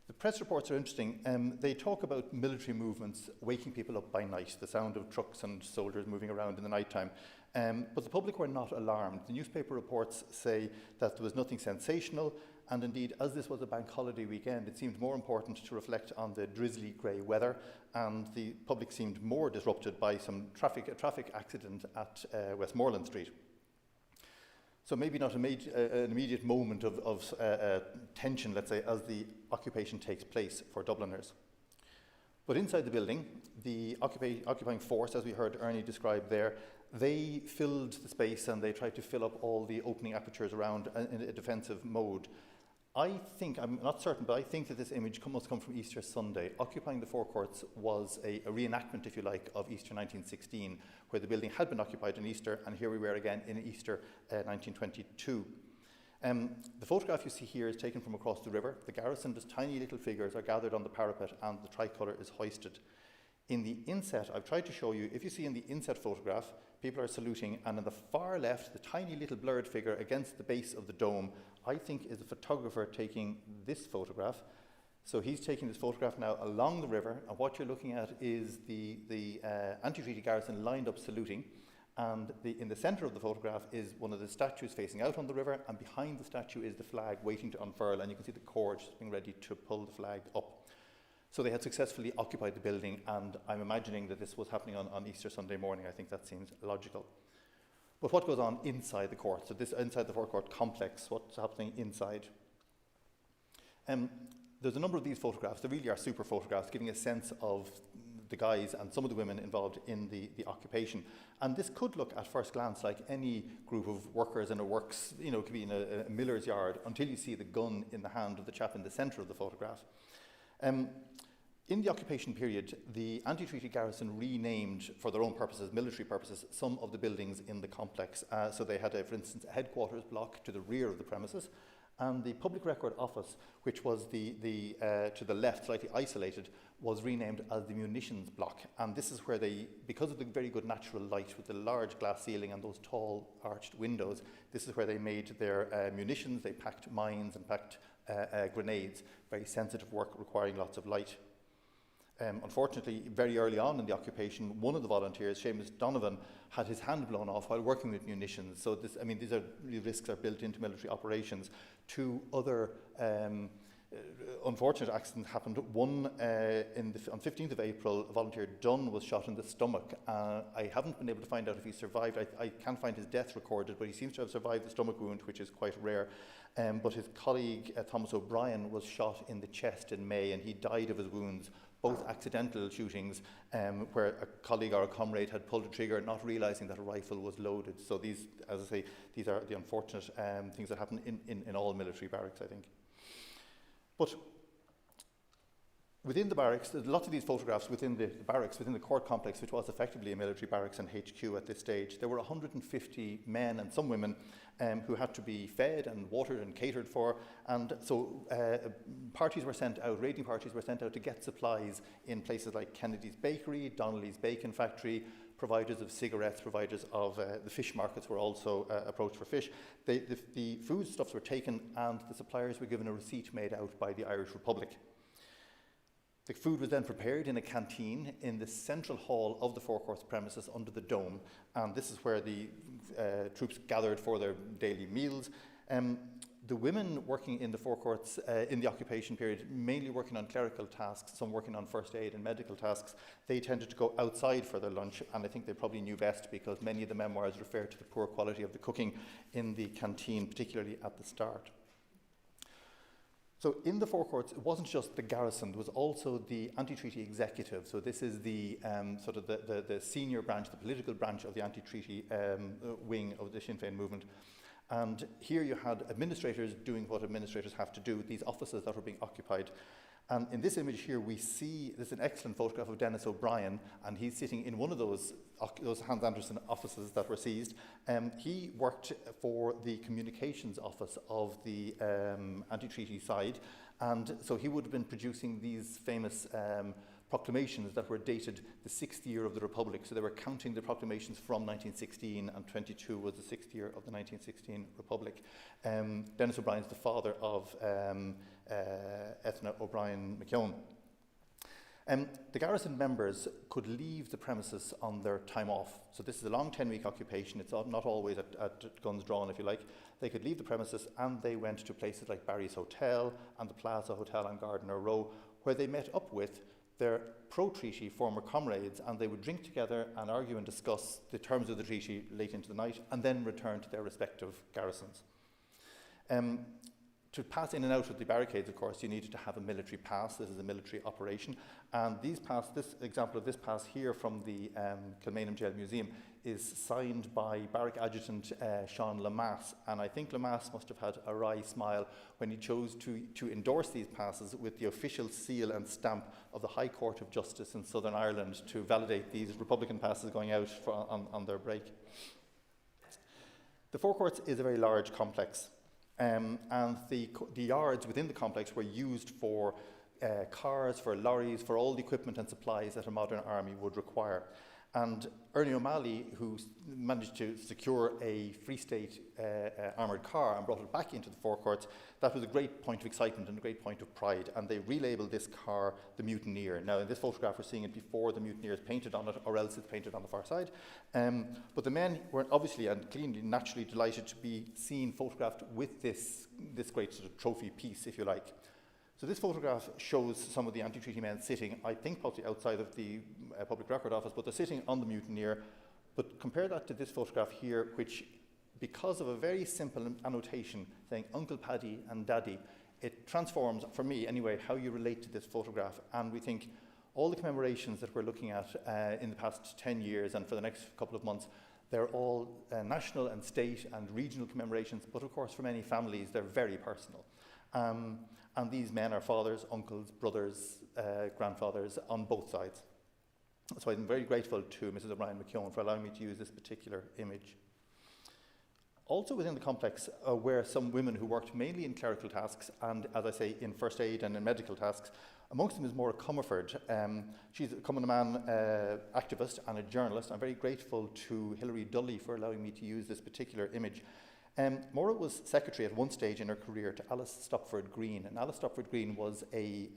The press reports are interesting. They talk about military movements waking people up by night, the sound of trucks and soldiers moving around in the nighttime. But the public were not alarmed. The newspaper reports say that there was nothing sensational, and indeed, as this was a bank holiday weekend, it seemed more important to reflect on the drizzly grey weather, and the public seemed more disrupted by a traffic accident at Westmoreland Street. So maybe not an immediate moment of tension, let's say, as the occupation takes place for Dubliners. But inside the building, the occupying force, as we heard Ernie describe there, they filled the space and they tried to fill up all the opening apertures around in a defensive mode. I think, I'm not certain, but I think that this image must come from Easter Sunday. Occupying the Four Courts was a reenactment, if you like, of Easter 1916, where the building had been occupied on Easter, and here we were again in Easter 1922. The photograph you see here is taken from across the river. The garrisoned tiny little figures are gathered on the parapet and the tricolour is hoisted. In the inset, I've tried to show you, if you see in the inset photograph, people are saluting, and on the far left, the tiny little blurred figure against the base of the dome, I think is a photographer taking this photograph. So he's taking this photograph now along the river, and what you're looking at is the anti-treaty garrison lined up saluting, And in the centre of the photograph is one of the statues facing out on the river, and behind the statue is the flag waiting to unfurl, and you can see the cord being ready to pull the flag up. So they had successfully occupied the building, and I'm imagining that this was happening on Easter Sunday morning. I think that seems logical. But what goes on inside the court? So this inside the forecourt complex, what's happening inside? There's a number of these photographs. They really are super photographs, giving a sense of the guys and some of the women involved in the occupation. And this could look at first glance like any group of workers in a works, it could be in a miller's yard, until you see the gun in the hand of the chap in the centre of the photograph. In the occupation period, the anti-treaty garrison renamed, for their own purposes, military purposes, some of the buildings in the complex. So they had, for instance, a headquarters block to the rear of the premises, and the Public Record Office, which was to the left, slightly isolated, was renamed as the Munitions Block. And this is where they, because of the very good natural light with the large glass ceiling and those tall arched windows, this is where they made their munitions. They packed mines and packed grenades, very sensitive work requiring lots of light. Unfortunately, very early on in the occupation, one of the volunteers, Seamus Donovan, had his hand blown off while working with munitions. So these risks are built into military operations. Two other unfortunate accidents happened. One on 15th of April, volunteer Dunn was shot in the stomach. I haven't been able to find out if he survived. I can't find his death recorded, but he seems to have survived the stomach wound, which is quite rare. But his colleague, Thomas O'Brien, was shot in the chest in May, and he died of his wounds. Both accidental shootings where a colleague or a comrade had pulled a trigger not realising that a rifle was loaded. So these, as I say, these are the unfortunate things that happen in all military barracks, I think. But within the barracks, there's lots of these photographs within the barracks, within the court complex, which was effectively a military barracks and HQ at this stage. There were 150 men and some women who had to be fed and watered and catered for. And so parties were sent out, raiding parties were sent out to get supplies in places like Kennedy's Bakery, Donnelly's Bacon Factory. Providers of cigarettes, providers of the fish markets were also approached for fish. The foodstuffs were taken, and the suppliers were given a receipt made out by the Irish Republic. The food was then prepared in a canteen in the central hall of the forecourts premises under the dome, and this is where the troops gathered for their daily meals. The women working in the forecourts in the occupation period, mainly working on clerical tasks, some working on first aid and medical tasks, they tended to go outside for their lunch, and I think they probably knew best because many of the memoirs refer to the poor quality of the cooking in the canteen, particularly at the start. So in the forecourts, it wasn't just the garrison, there was also the anti-treaty executive. So this is the sort of the senior branch, the political branch of the anti-treaty wing of the Sinn Féin movement. And here you had administrators doing what administrators have to do, these offices that were being occupied. And in this image here, we see, this is an excellent photograph of Dennis O'Brien, and he's sitting in one of those Hans Andersen offices that were seized. He worked for the communications office of the anti-treaty side, and so he would have been producing these famous proclamations that were dated the 6th year of the Republic. So they were counting the proclamations from 1916, and 22 was the 6th year of the 1916 Republic. Dennis O'Brien's the father of Ethna O'Brien McKeown. The garrison members could leave the premises on their time off. So this is a long 10-week occupation. It's not always at guns drawn, if you like. They could leave the premises, and they went to places like Barry's Hotel and the Plaza Hotel on Gardiner Row, where they met up with their pro-treaty former comrades, and they would drink together and argue and discuss the terms of the treaty late into the night, and then return to their respective garrisons. To pass in and out of the barricades, of course, you needed to have a military pass. This is a military operation. And this example of this pass here from the Kilmainham Jail Museum is signed by Barrack Adjutant Sean Lamass. And I think Lamass must have had a wry smile when he chose to endorse these passes with the official seal and stamp of the High Court of Justice in Southern Ireland to validate these Republican passes going out on their break. The forecourts is a very large complex. And the yards within the complex were used for cars, for lorries, for all the equipment and supplies that a modern army would require. And Ernie O'Malley, who managed to secure a Free State armoured car and brought it back into the forecourts, that was a great point of excitement and a great point of pride. And they relabeled this car the Mutineer. Now, in this photograph, we're seeing it before the Mutineer is painted on it, or else it's painted on the far side. But the men were obviously and cleanly, naturally delighted to be seen photographed with this great sort of trophy piece, if you like. So this photograph shows some of the anti-treaty men sitting, I think possibly outside of the Public Record Office, but they're sitting on the Mutineer. But compare that to this photograph here, which, because of a very simple annotation saying Uncle Paddy and Daddy, it transforms, for me anyway, how you relate to this photograph. And we think all the commemorations that we're looking at in the past 10 years and for the next couple of months, they're all national and state and regional commemorations, but of course for many families they're very personal. And these men are fathers, uncles, brothers, grandfathers on both sides. So I'm very grateful to Mrs. O'Brien McKeown for allowing me to use this particular image. Also within the complex were some women who worked mainly in clerical tasks and, as I say, in first aid and in medical tasks. Amongst them is Maura Comerford. She's a Common Man activist and a journalist. I'm very grateful to Hilary Dully for allowing me to use this particular image. Maura was secretary at one stage in her career to Alice Stopford Green, and Alice Stopford Green was a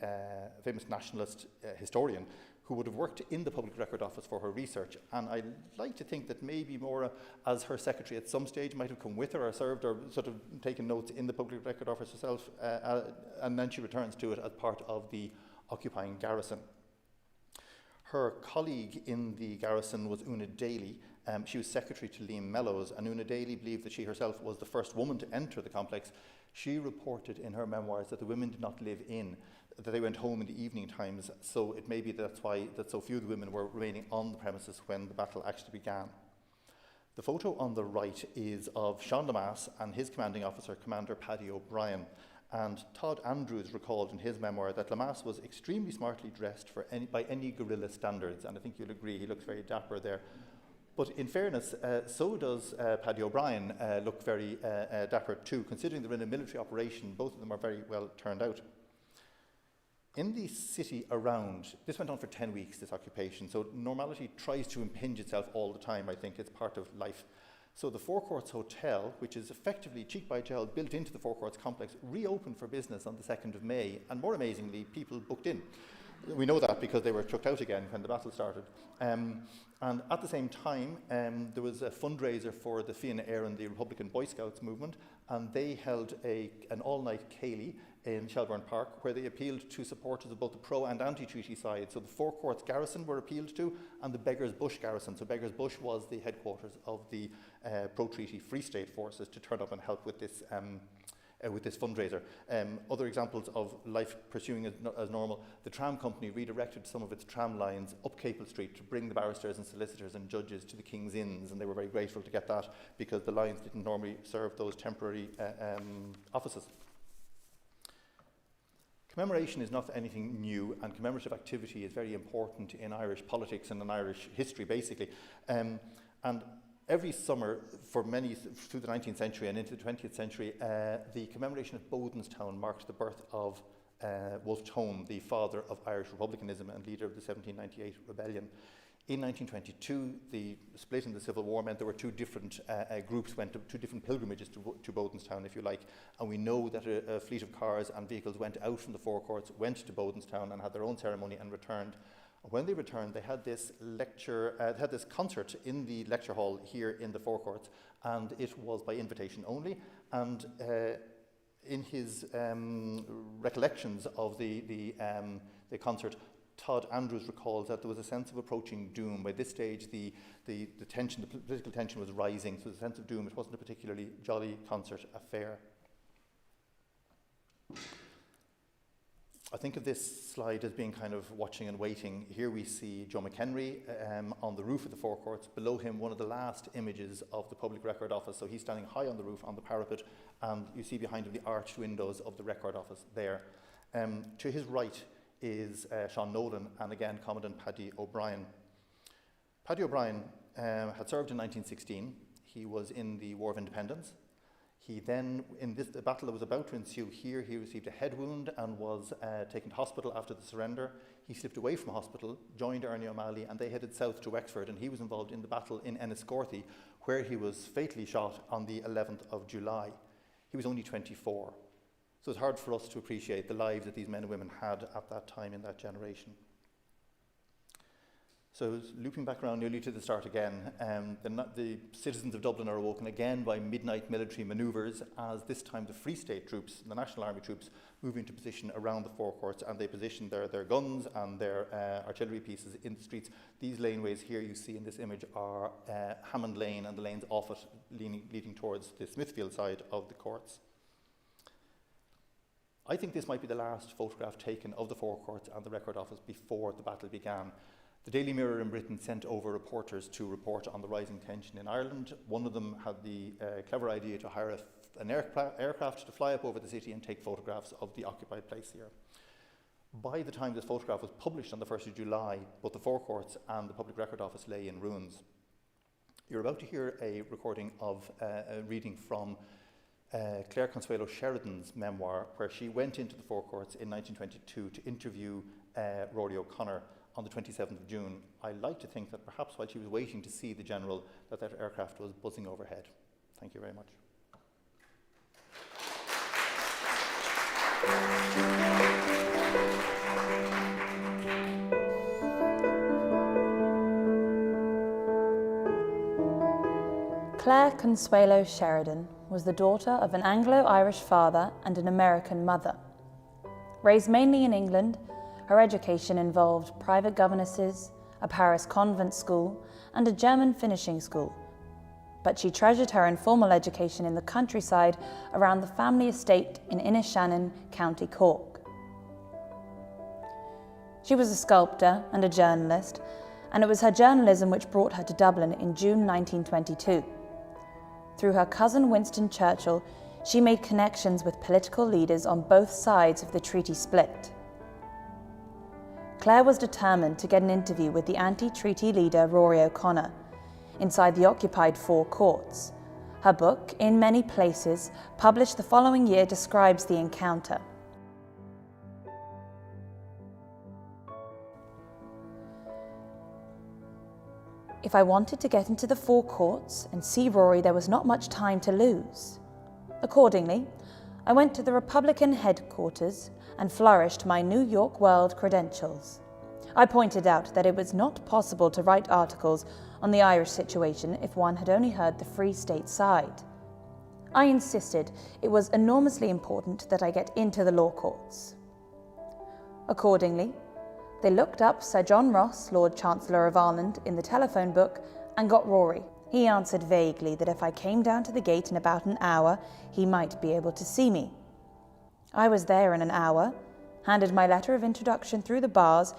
famous nationalist historian who would have worked in the Public Record Office for her research. And I like to think that maybe Maura, as her secretary at some stage, might have come with her or served or sort of taken notes in the Public Record Office herself, and then she returns to it as part of the occupying garrison. Her colleague in the garrison was Una Daly. She was secretary to Liam Mellows, and Una Daly believed that she herself was the first woman to enter the complex. She reported in her memoirs that the women did not live in, that they went home in the evening times, so it may be that's why that so few of the women were remaining on the premises when the battle actually began. The photo on the right is of Sean Lamass and his commanding officer, Commander Paddy O'Brien. And Todd Andrews recalled in his memoir that Lamass was extremely smartly dressed by any guerrilla standards, and I think you'll agree he looks very dapper there. But in fairness, so does Paddy O'Brien look very dapper too, considering they're in a military operation. Both of them are very well turned out. In the city around, this went on for 10 weeks, this occupation, so normality tries to impinge itself all the time, I think. It's part of life. So the Four Courts Hotel, which is effectively cheek by jowl built into the Four Courts complex, reopened for business on the 2nd of May, and more amazingly, people booked in. We know that because they were chucked out again when the battle started. And at the same time, there was a fundraiser for the Fianna Éireann, the Republican Boy Scouts movement, and they held an all-night ceilidh in Shelbourne Park, where they appealed to supporters of both the pro and anti-treaty side. So the Four Courts garrison were appealed to, and the Beggars Bush garrison. So Beggars Bush was the headquarters of the pro-treaty Free State forces to turn up and help with this fundraiser. Other examples of life pursuing as normal, the tram company redirected some of its tram lines up Capel Street to bring the barristers and solicitors and judges to the King's Inns, and they were very grateful to get that because the lines didn't normally serve those temporary offices. Commemoration is not anything new, and commemorative activity is very important in Irish politics and in Irish history, basically. And every summer, for many through the 19th century and into the 20th century, the commemoration at Bodenstown marked the birth of Wolfe Tone, the father of Irish republicanism and leader of the 1798 rebellion. In 1922, the split in the Civil War meant there were two different groups went to two different pilgrimages to Bodenstown, if you like. And we know that a fleet of cars and vehicles went out from the Four Courts, went to Bodenstown and had their own ceremony and returned. When they returned, they had this concert in the lecture hall here in the Four Courts, and it was by invitation only. And in his recollections of the concert, Todd Andrews recalls that there was a sense of approaching doom. By this stage, the political tension was rising, so there was a sense of doom. It wasn't a particularly jolly concert affair. I think of this slide as being kind of watching and waiting. Here we see Joe McHenry on the roof of the Four Courts. Below him, one of the last images of the Public Record Office. So he's standing high on the roof, on the parapet, and you see behind him the arched windows of the Record Office there. To his right is Sean Nolan, and again, Commandant Paddy O'Brien. Paddy O'Brien had served in 1916. He was in the War of Independence. He then, the battle that was about to ensue here, he received a head wound and was taken to hospital after the surrender. He slipped away from hospital, joined Ernie O'Malley, and they headed south to Wexford, and he was involved in the battle in Enniscorthy, where he was fatally shot on the 11th of July. He was only 24. So it's hard for us to appreciate the lives that these men and women had at that time in that generation. So looping back around nearly to the start again, the citizens of Dublin are awoken again by midnight military manoeuvres, as this time the Free State troops, the National Army troops, move into position around the forecourts, and they position their guns and their artillery pieces in the streets. These laneways here you see in this image are Hammond Lane and the lanes off it leading towards the Smithfield side of the courts. I think this might be the last photograph taken of the forecourts and the Record Office before the battle began. The Daily Mirror in Britain sent over reporters to report on the rising tension in Ireland. One of them had the clever idea to hire an aircraft to fly up over the city and take photographs of the occupied place here. By the time this photograph was published on the 1st of July, both the forecourts and the Public Record Office lay in ruins. You're about to hear a recording of a reading from Claire Consuelo Sheridan's memoir, where she went into the forecourts in 1922 to interview Rory O'Connor on the 27th of June. I like to think that perhaps while she was waiting to see the general, that aircraft was buzzing overhead. Thank you very much. Claire Consuelo Sheridan was the daughter of an Anglo-Irish father and an American mother. Raised mainly in England, her education involved private governesses, a Paris convent school, and a German finishing school. But she treasured her informal education in the countryside around the family estate in Inishannon, County Cork. She was a sculptor and a journalist, and it was her journalism which brought her to Dublin in June 1922. Through her cousin Winston Churchill, she made connections with political leaders on both sides of the treaty split. Claire was determined to get an interview with the anti-treaty leader Rory O'Connor inside the occupied four courts. Her book, In Many Places, published the following year, describes the encounter. If I wanted to get into the four courts and see Rory, there was not much time to lose. Accordingly, I went to the Republican headquarters and flourished my New York World credentials. I pointed out that it was not possible to write articles on the Irish situation if one had only heard the Free State side. I insisted it was enormously important that I get into the law courts. Accordingly, they looked up Sir John Ross, Lord Chancellor of Ireland, in the telephone book and got Rory. He answered vaguely that if I came down to the gate in about an hour, he might be able to see me. I was there in an hour, handed my letter of introduction through the bars,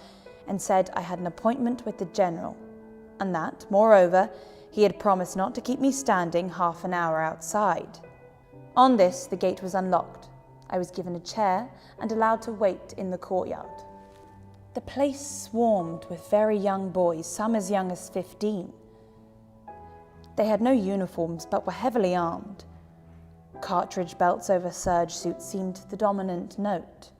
and said I had an appointment with the General, and that, moreover, he had promised not to keep me standing half an hour outside. On this, the gate was unlocked. I was given a chair and allowed to wait in the courtyard. The place swarmed with very young boys, some as young as 15. They had no uniforms but were heavily armed. Cartridge belts over serge suits seemed the dominant note.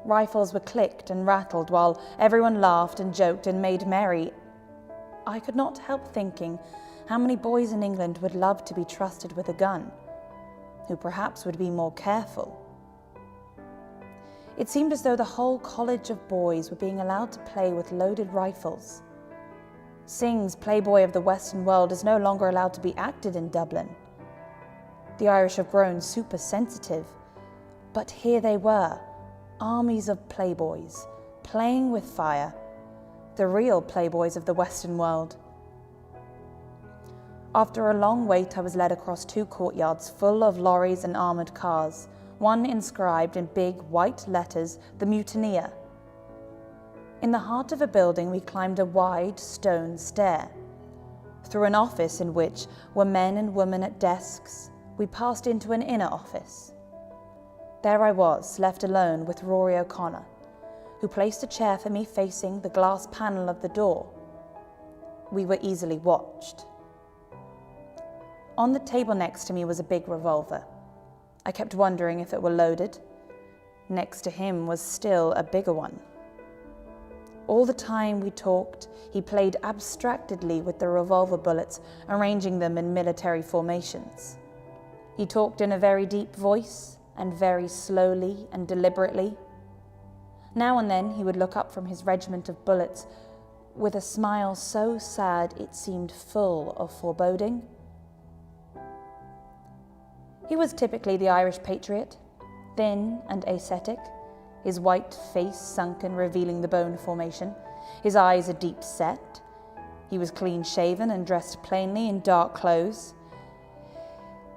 Rifles were clicked and rattled while everyone laughed and joked and made merry. I could not help thinking how many boys in England would love to be trusted with a gun, who perhaps would be more careful. It seemed as though the whole college of boys were being allowed to play with loaded rifles. Synge's Playboy of the Western World is no longer allowed to be acted in Dublin. The Irish have grown super sensitive, but here they were, armies of playboys, playing with fire, the real playboys of the Western world. After a long wait, I was led across two courtyards full of lorries and armoured cars, one inscribed in big white letters, the Mutineer. In the heart of a building, we climbed a wide stone stair. Through an office in which were men and women at desks, we passed into an inner office. There I was, left alone with Rory O'Connor, who placed a chair for me facing the glass panel of the door. We were easily watched. On the table next to me was a big revolver. I kept wondering if it were loaded. Next to him was still a bigger one. All the time we talked, he played abstractedly with the revolver bullets, arranging them in military formations. He talked in a very deep voice and very slowly and deliberately. Now and then he would look up from his regiment of bullets with a smile so sad it seemed full of foreboding. He was typically the Irish patriot, thin and ascetic, his white face sunken, revealing the bone formation, his eyes a deep set. He was clean-shaven and dressed plainly in dark clothes.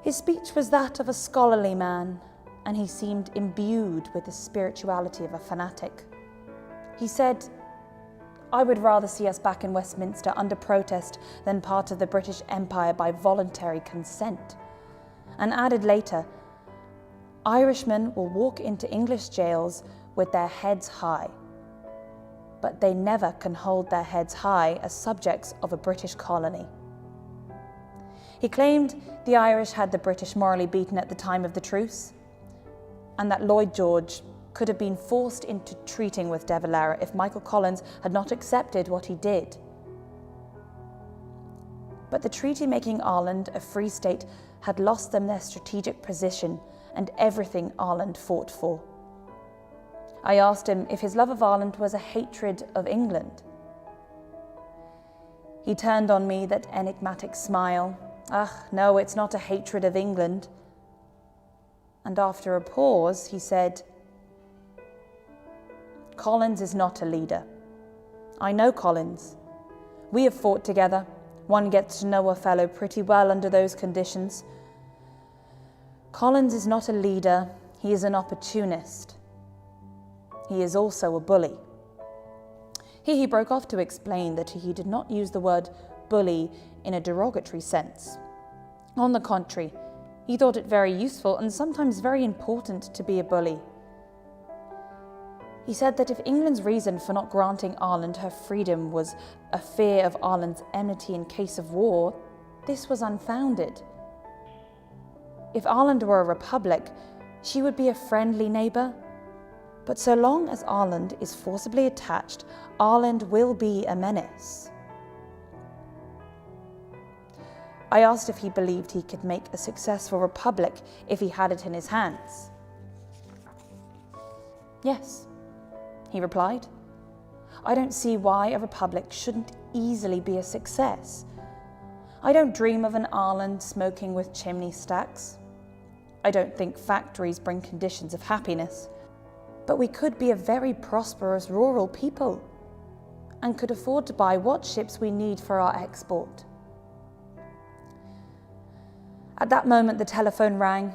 His speech was that of a scholarly man, and he seemed imbued with the spirituality of a fanatic. He said, "I would rather see us back in Westminster under protest than part of the British Empire by voluntary consent," and added later, "Irishmen will walk into English jails with their heads high, but they never can hold their heads high as subjects of a British colony." He claimed the Irish had the British morally beaten at the time of the truce, and that Lloyd George could have been forced into treating with De Valera if Michael Collins had not accepted what he did. But the treaty making Ireland a free state had lost them their strategic position and everything Ireland fought for. I asked him if his love of Ireland was a hatred of England. He turned on me that enigmatic smile. No, it's not a hatred of England." And after a pause, he said, "Collins is not a leader. I know Collins. We have fought together. One gets to know a fellow pretty well under those conditions. Collins is not a leader, he is an opportunist. He is also a bully." Here he broke off to explain that he did not use the word bully in a derogatory sense. On the contrary, he thought it very useful and sometimes very important to be a bully. He said that if England's reason for not granting Ireland her freedom was a fear of Ireland's enmity in case of war, this was unfounded. If Ireland were a republic, she would be a friendly neighbour. But so long as Ireland is forcibly attached, Ireland will be a menace. I asked if he believed he could make a successful republic if he had it in his hands. "Yes," he replied. "I don't see why a republic shouldn't easily be a success. I don't dream of an Ireland smoking with chimney stacks. I don't think factories bring conditions of happiness. But we could be a very prosperous rural people and could afford to buy what ships we need for our export." At that moment the telephone rang,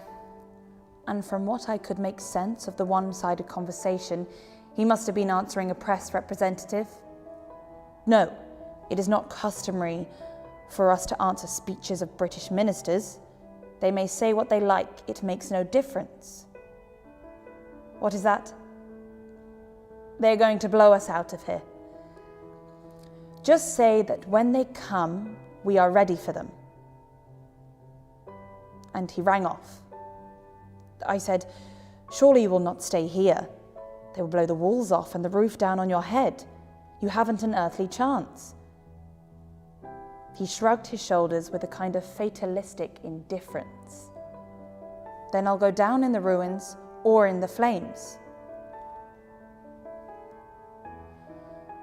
and from what I could make sense of the one-sided conversation, he must have been answering a press representative. No, it is not customary for us to answer speeches of British ministers. They may say what they like, it makes no difference. What is that? They're going to blow us out of here. Just say that when they come, we are ready for them. And he rang off. I said, "Surely you will not stay here. They will blow the walls off and the roof down on your head. You haven't an earthly chance." He shrugged his shoulders with a kind of fatalistic indifference. "Then I'll go down in the ruins or in the flames."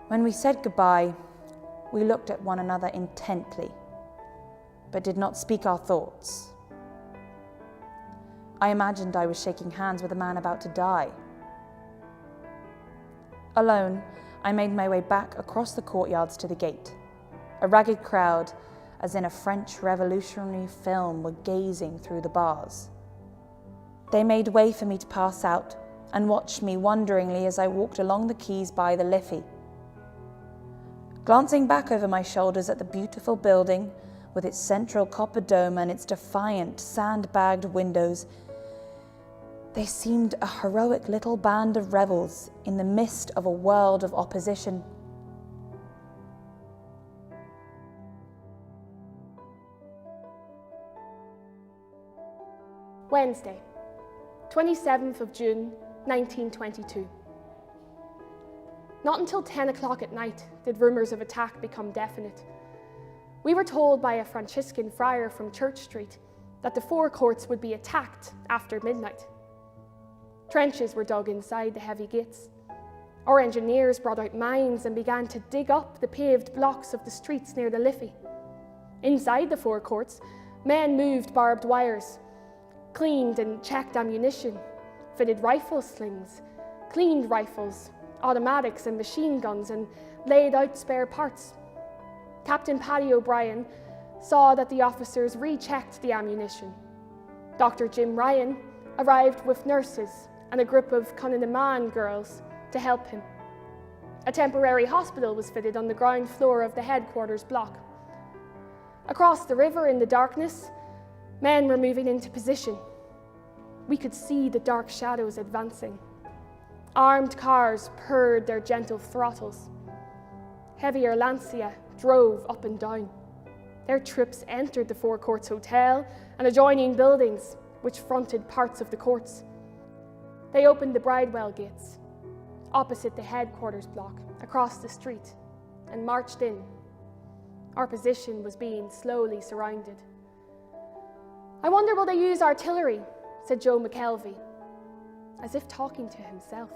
When we said goodbye, we looked at one another intently, but did not speak our thoughts. I imagined I was shaking hands with a man about to die. Alone, I made my way back across the courtyards to the gate. A ragged crowd, as in a French revolutionary film, were gazing through the bars. They made way for me to pass out and watched me wonderingly as I walked along the quays by the Liffey. Glancing back over my shoulders at the beautiful building with its central copper dome and its defiant, sandbagged windows, they seemed a heroic little band of rebels in the midst of a world of opposition. Wednesday, 27th of June, 1922. Not until 10 o'clock at night did rumours of attack become definite. We were told by a Franciscan friar from Church Street that the Four Courts would be attacked after midnight. Trenches were dug inside the heavy gates. Our engineers brought out mines and began to dig up the paved blocks of the streets near the Liffey. Inside the Four Courts, men moved barbed wires, cleaned and checked ammunition, fitted rifle slings, cleaned rifles, automatics and machine guns, and laid out spare parts. Captain Paddy O'Brien saw that the officers rechecked the ammunition. Dr. Jim Ryan arrived with nurses and a group of Cunningham girls to help him. A temporary hospital was fitted on the ground floor of the headquarters block. Across the river in the darkness, men were moving into position. We could see the dark shadows advancing. Armed cars purred their gentle throttles. Heavier Lancia drove up and down. Their troops entered the Four Courts Hotel and adjoining buildings, which fronted parts of the courts. They opened the Bridewell gates, opposite the headquarters block, across the street, and marched in. Our position was being slowly surrounded. "I wonder will they use artillery," said Joe McKelvey, as if talking to himself.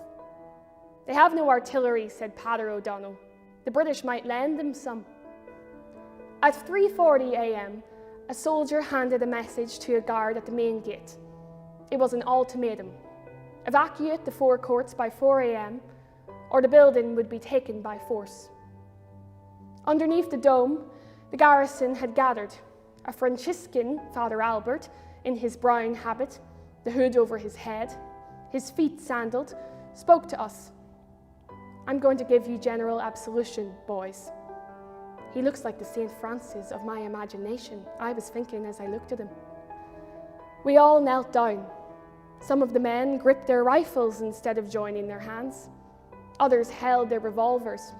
"They have no artillery," said Pater O'Donnell. "The British might lend them some." At 3:40 a.m, a soldier handed a message to a guard at the main gate. It was an ultimatum: evacuate the Four Courts by 4 a.m, or the building would be taken by force. Underneath the dome, the garrison had gathered. A Franciscan, Father Albert, in his brown habit, the hood over his head, his feet sandaled, spoke to us. "I'm going to give you general absolution, boys." He looks like the St. Francis of my imagination, I was thinking as I looked at him. We all knelt down. Some of the men gripped their rifles instead of joining their hands. Others held their revolvers.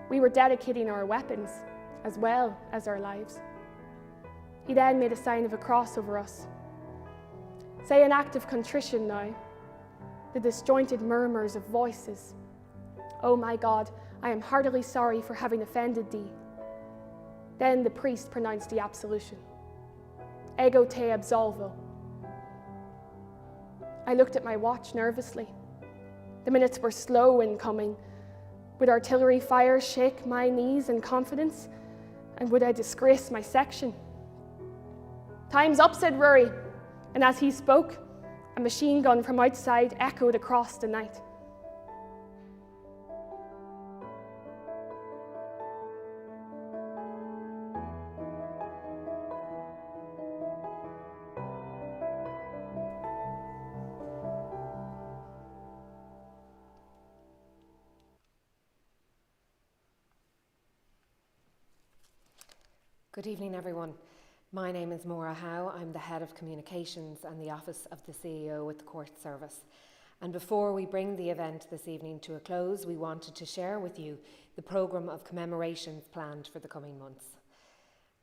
We were dedicating our weapons as well as our lives. He then made a sign of a cross over us. "Say an act of contrition now." The disjointed murmurs of voices. "Oh my God, I am heartily sorry for having offended thee." Then the priest pronounced the absolution. "Ego te absolvo." I looked at my watch nervously. The minutes were slow in coming. Would artillery fire shake my knees in confidence? And would I disgrace my section? "Time's up," said Rory, and as he spoke, a machine gun from outside echoed across the night. Good evening, everyone. My name is Maura Howe. I'm the Head of Communications and the Office of the CEO with the Court Service. And before we bring the event this evening to a close, we wanted to share with you the programme of commemorations planned for the coming months.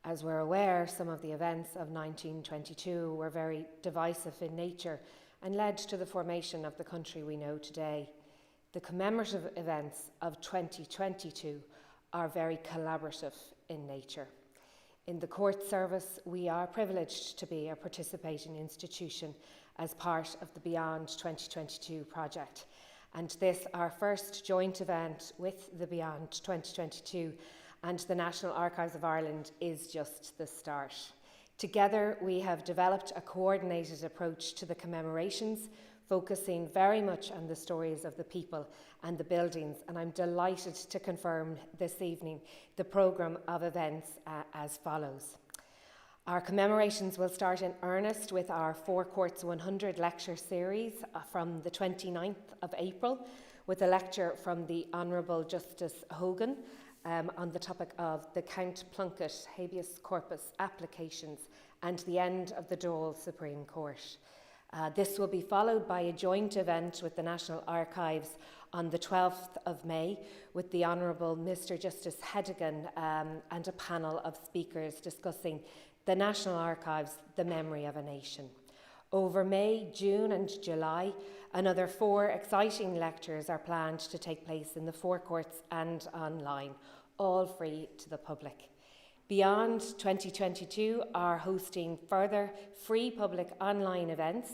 As we're aware, some of the events of 1922 were very divisive in nature and led to the formation of the country we know today. The commemorative events of 2022 are very collaborative in nature. In the Court Service, we are privileged to be a participating institution as part of the Beyond 2022 project. And this, our first joint event with the Beyond 2022 and the National Archives of Ireland, is just the start. Together, we have developed a coordinated approach to the commemorations, focusing very much on the stories of the people and the buildings, and I'm delighted to confirm this evening the programme of events as follows. Our commemorations will start in earnest with our Four Courts 100 lecture series from the 29th of April, with a lecture from the Honourable Justice Hogan on the topic of the Count Plunkett habeas corpus applications and the end of the Dáil Supreme Court. This will be followed by a joint event with the National Archives on the 12th of May with the Honourable Mr Justice Hedigan and a panel of speakers discussing the National Archives, the memory of a nation. Over May, June and July, another 4 exciting lectures are planned to take place in the forecourts and online, all free to the public. Beyond 2022 are hosting further free public online events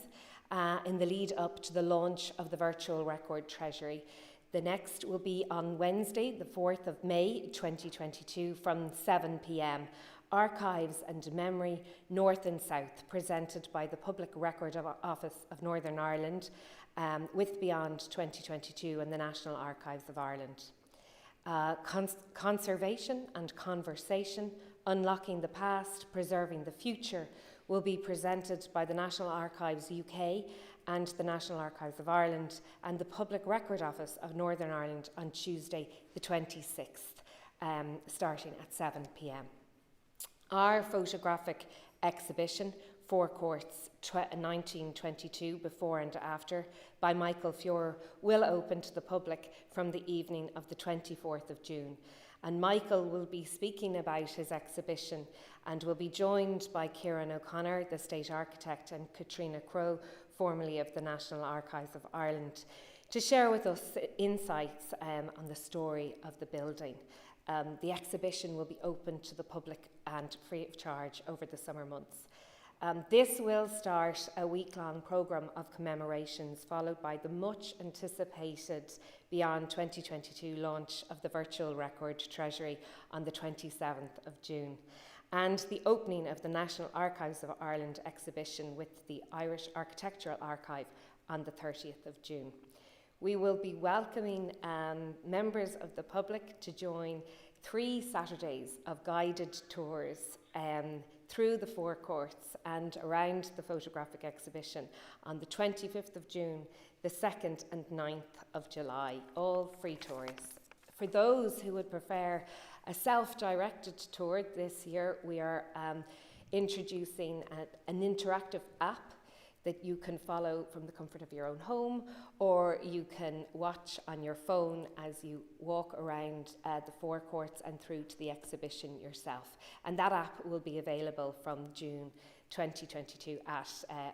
in the lead up to the launch of the virtual record treasury. The next will be on Wednesday, the 4th of May 2022 from 7 p.m. Archives and Memory, North and South, presented by the Public Record Office of Northern Ireland with Beyond 2022 and the National Archives of Ireland. Conservation and Conversation, Unlocking the Past, Preserving the Future will be presented by the National Archives UK and the National Archives of Ireland and the Public Record Office of Northern Ireland on Tuesday the 26th, starting at 7 p.m. Our photographic exhibition, Forecourts 1922 Before and After, by Michael Fuhrer, will open to the public from the evening of the 24th of June. And Michael will be speaking about his exhibition and will be joined by Kieran O'Connor, the State Architect, and Katrina Crowe, formerly of the National Archives of Ireland, to share with us insights on the story of the building. The exhibition will be open to the public and free of charge over the summer months. This will start a week-long programme of commemorations, followed by the much anticipated Beyond 2022 launch of the virtual record treasury on the 27th of June, and the opening of the National Archives of Ireland exhibition with the Irish Architectural Archive on the 30th of June. We will be welcoming members of the public to join 3 Saturdays of guided tours through the forecourts and around the photographic exhibition on the 25th of June, the 2nd and 9th of July, all free tours. For those who would prefer a self-directed tour this year, we are introducing an interactive app that you can follow from the comfort of your own home, or you can watch on your phone as you walk around the forecourts and through to the exhibition yourself. And that app will be available from June 2022 at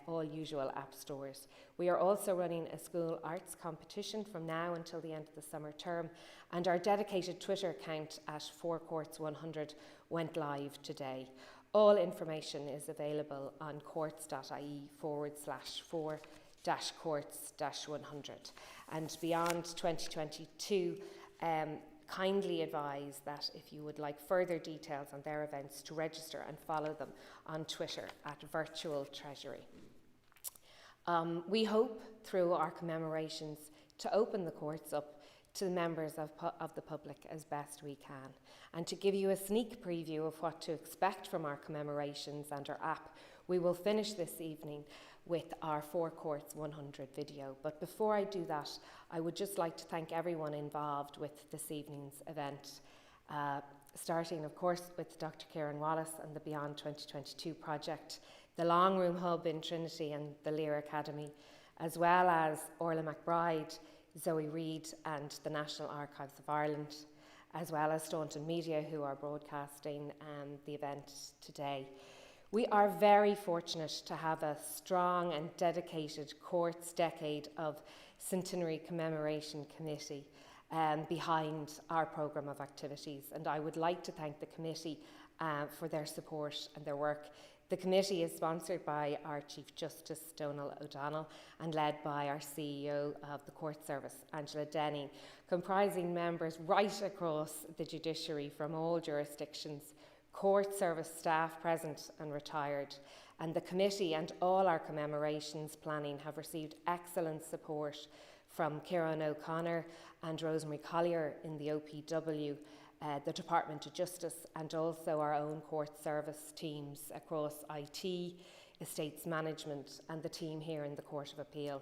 all usual app stores. We are also running a school arts competition from now until the end of the summer term, and our dedicated Twitter account at Forecourts100 went live today. All information is available on courts.ie/4-courts-100. And Beyond 2022, kindly advise that if you would like further details on their events, to register and follow them on Twitter at Virtual Treasury. We hope through our commemorations to open the courts up to the members of the public as best we can, and to give you a sneak preview of what to expect from our commemorations and our app. We will finish this evening with our Forecourts 100 video. But before I do that, I would just like to thank everyone involved with this evening's event, starting of course with Dr. Kieran Wallace and the Beyond 2022 project, the Long Room Hub in Trinity and the Lear Academy, as well as Orla McBride, Zoe Reid and the National Archives of Ireland, as well as Staunton Media, who are broadcasting the event today. We are very fortunate to have a strong and dedicated Courts Decade of Centenary Commemoration Committee behind our programme of activities, and I would like to thank the committee for their support and their work. The committee is sponsored by our Chief Justice, Donal O'Donnell, and led by our CEO of the Court Service, Angela Denning, comprising members right across the judiciary from all jurisdictions, Court Service staff present and retired. And the committee and all our commemorations planning have received excellent support from Kieran O'Connor and Rosemary Collier in the OPW, the Department of Justice, and also our own court service teams across IT, estates management, and the team here in the Court of Appeal.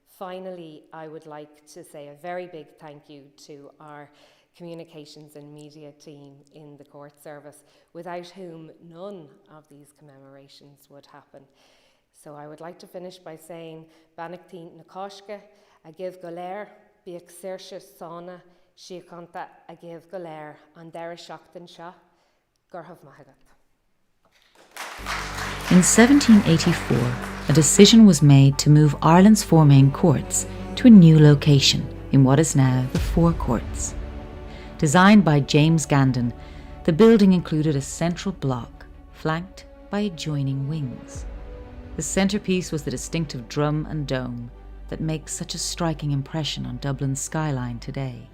Finally, I would like to say a very big thank you to our communications and media team in the court service, without whom none of these commemorations would happen. So I would like to finish by saying Banachtain na Cóisce, a give goléir, bíag saoirse sána, síocánta a give goléir, an deire seachtain seo, gur raibh maith agat. In 1784, a decision was made to move Ireland's four main courts to a new location in what is now the Four Courts. Designed by James Gandon, the building included a central block flanked by adjoining wings. The centrepiece was the distinctive drum and dome that makes such a striking impression on Dublin's skyline today.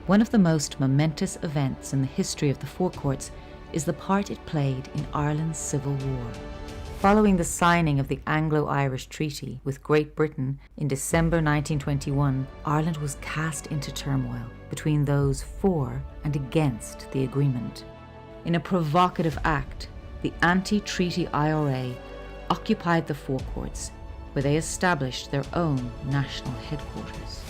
One of the most momentous events in the history of the Four Courts is the part it played in Ireland's Civil War. Following the signing of the Anglo-Irish Treaty with Great Britain in December 1921, Ireland was cast into turmoil between those for and against the agreement. In a provocative act, the anti-treaty IRA occupied the Four Courts, where they established their own national headquarters.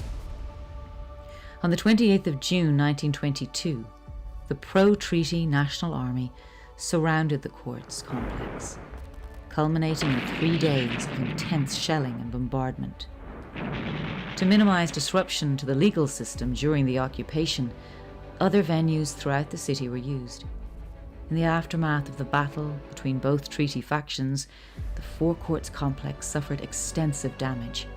On the 28th of June 1922, the pro-treaty National Army surrounded the courts complex, culminating in 3 days of intense shelling and bombardment. To minimize disruption to the legal system during the occupation, other venues throughout the city were used. In the aftermath of the battle between both treaty factions, the Four Courts complex suffered extensive damage.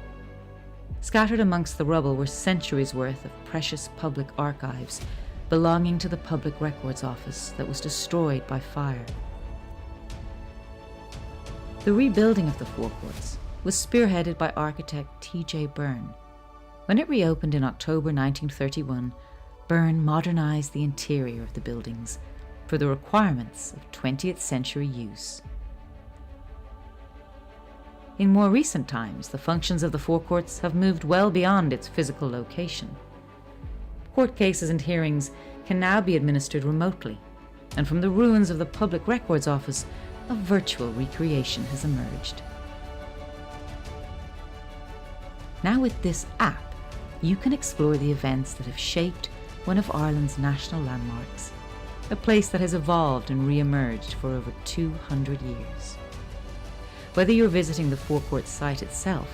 Scattered amongst the rubble were centuries' worth of precious public archives belonging to the Public Records Office that was destroyed by fire. The rebuilding of the Four Courts was spearheaded by architect T.J. Byrne. When it reopened in October 1931, Byrne modernized the interior of the buildings for the requirements of 20th century use. In more recent times, the functions of the Four Courts have moved well beyond its physical location. Court cases and hearings can now be administered remotely, and from the ruins of the Public Records Office, a virtual recreation has emerged. Now with this app, you can explore the events that have shaped one of Ireland's national landmarks, a place that has evolved and re-emerged for over 200 years. Whether you're visiting the Four Courts site itself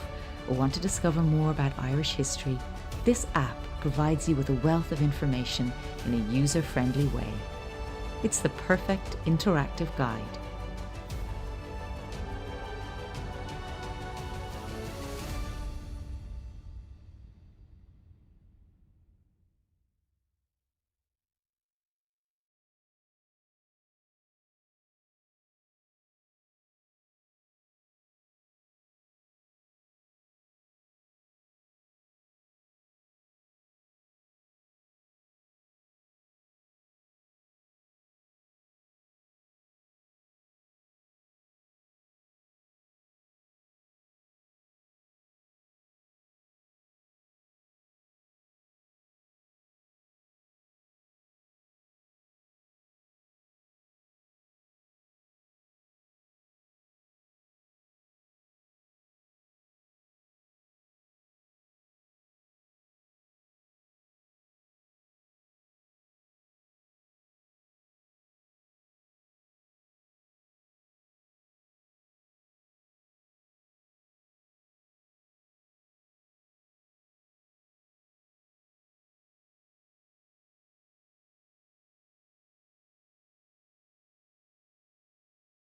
or want to discover more about Irish history, this app provides you with a wealth of information in a user-friendly way. It's the perfect interactive guide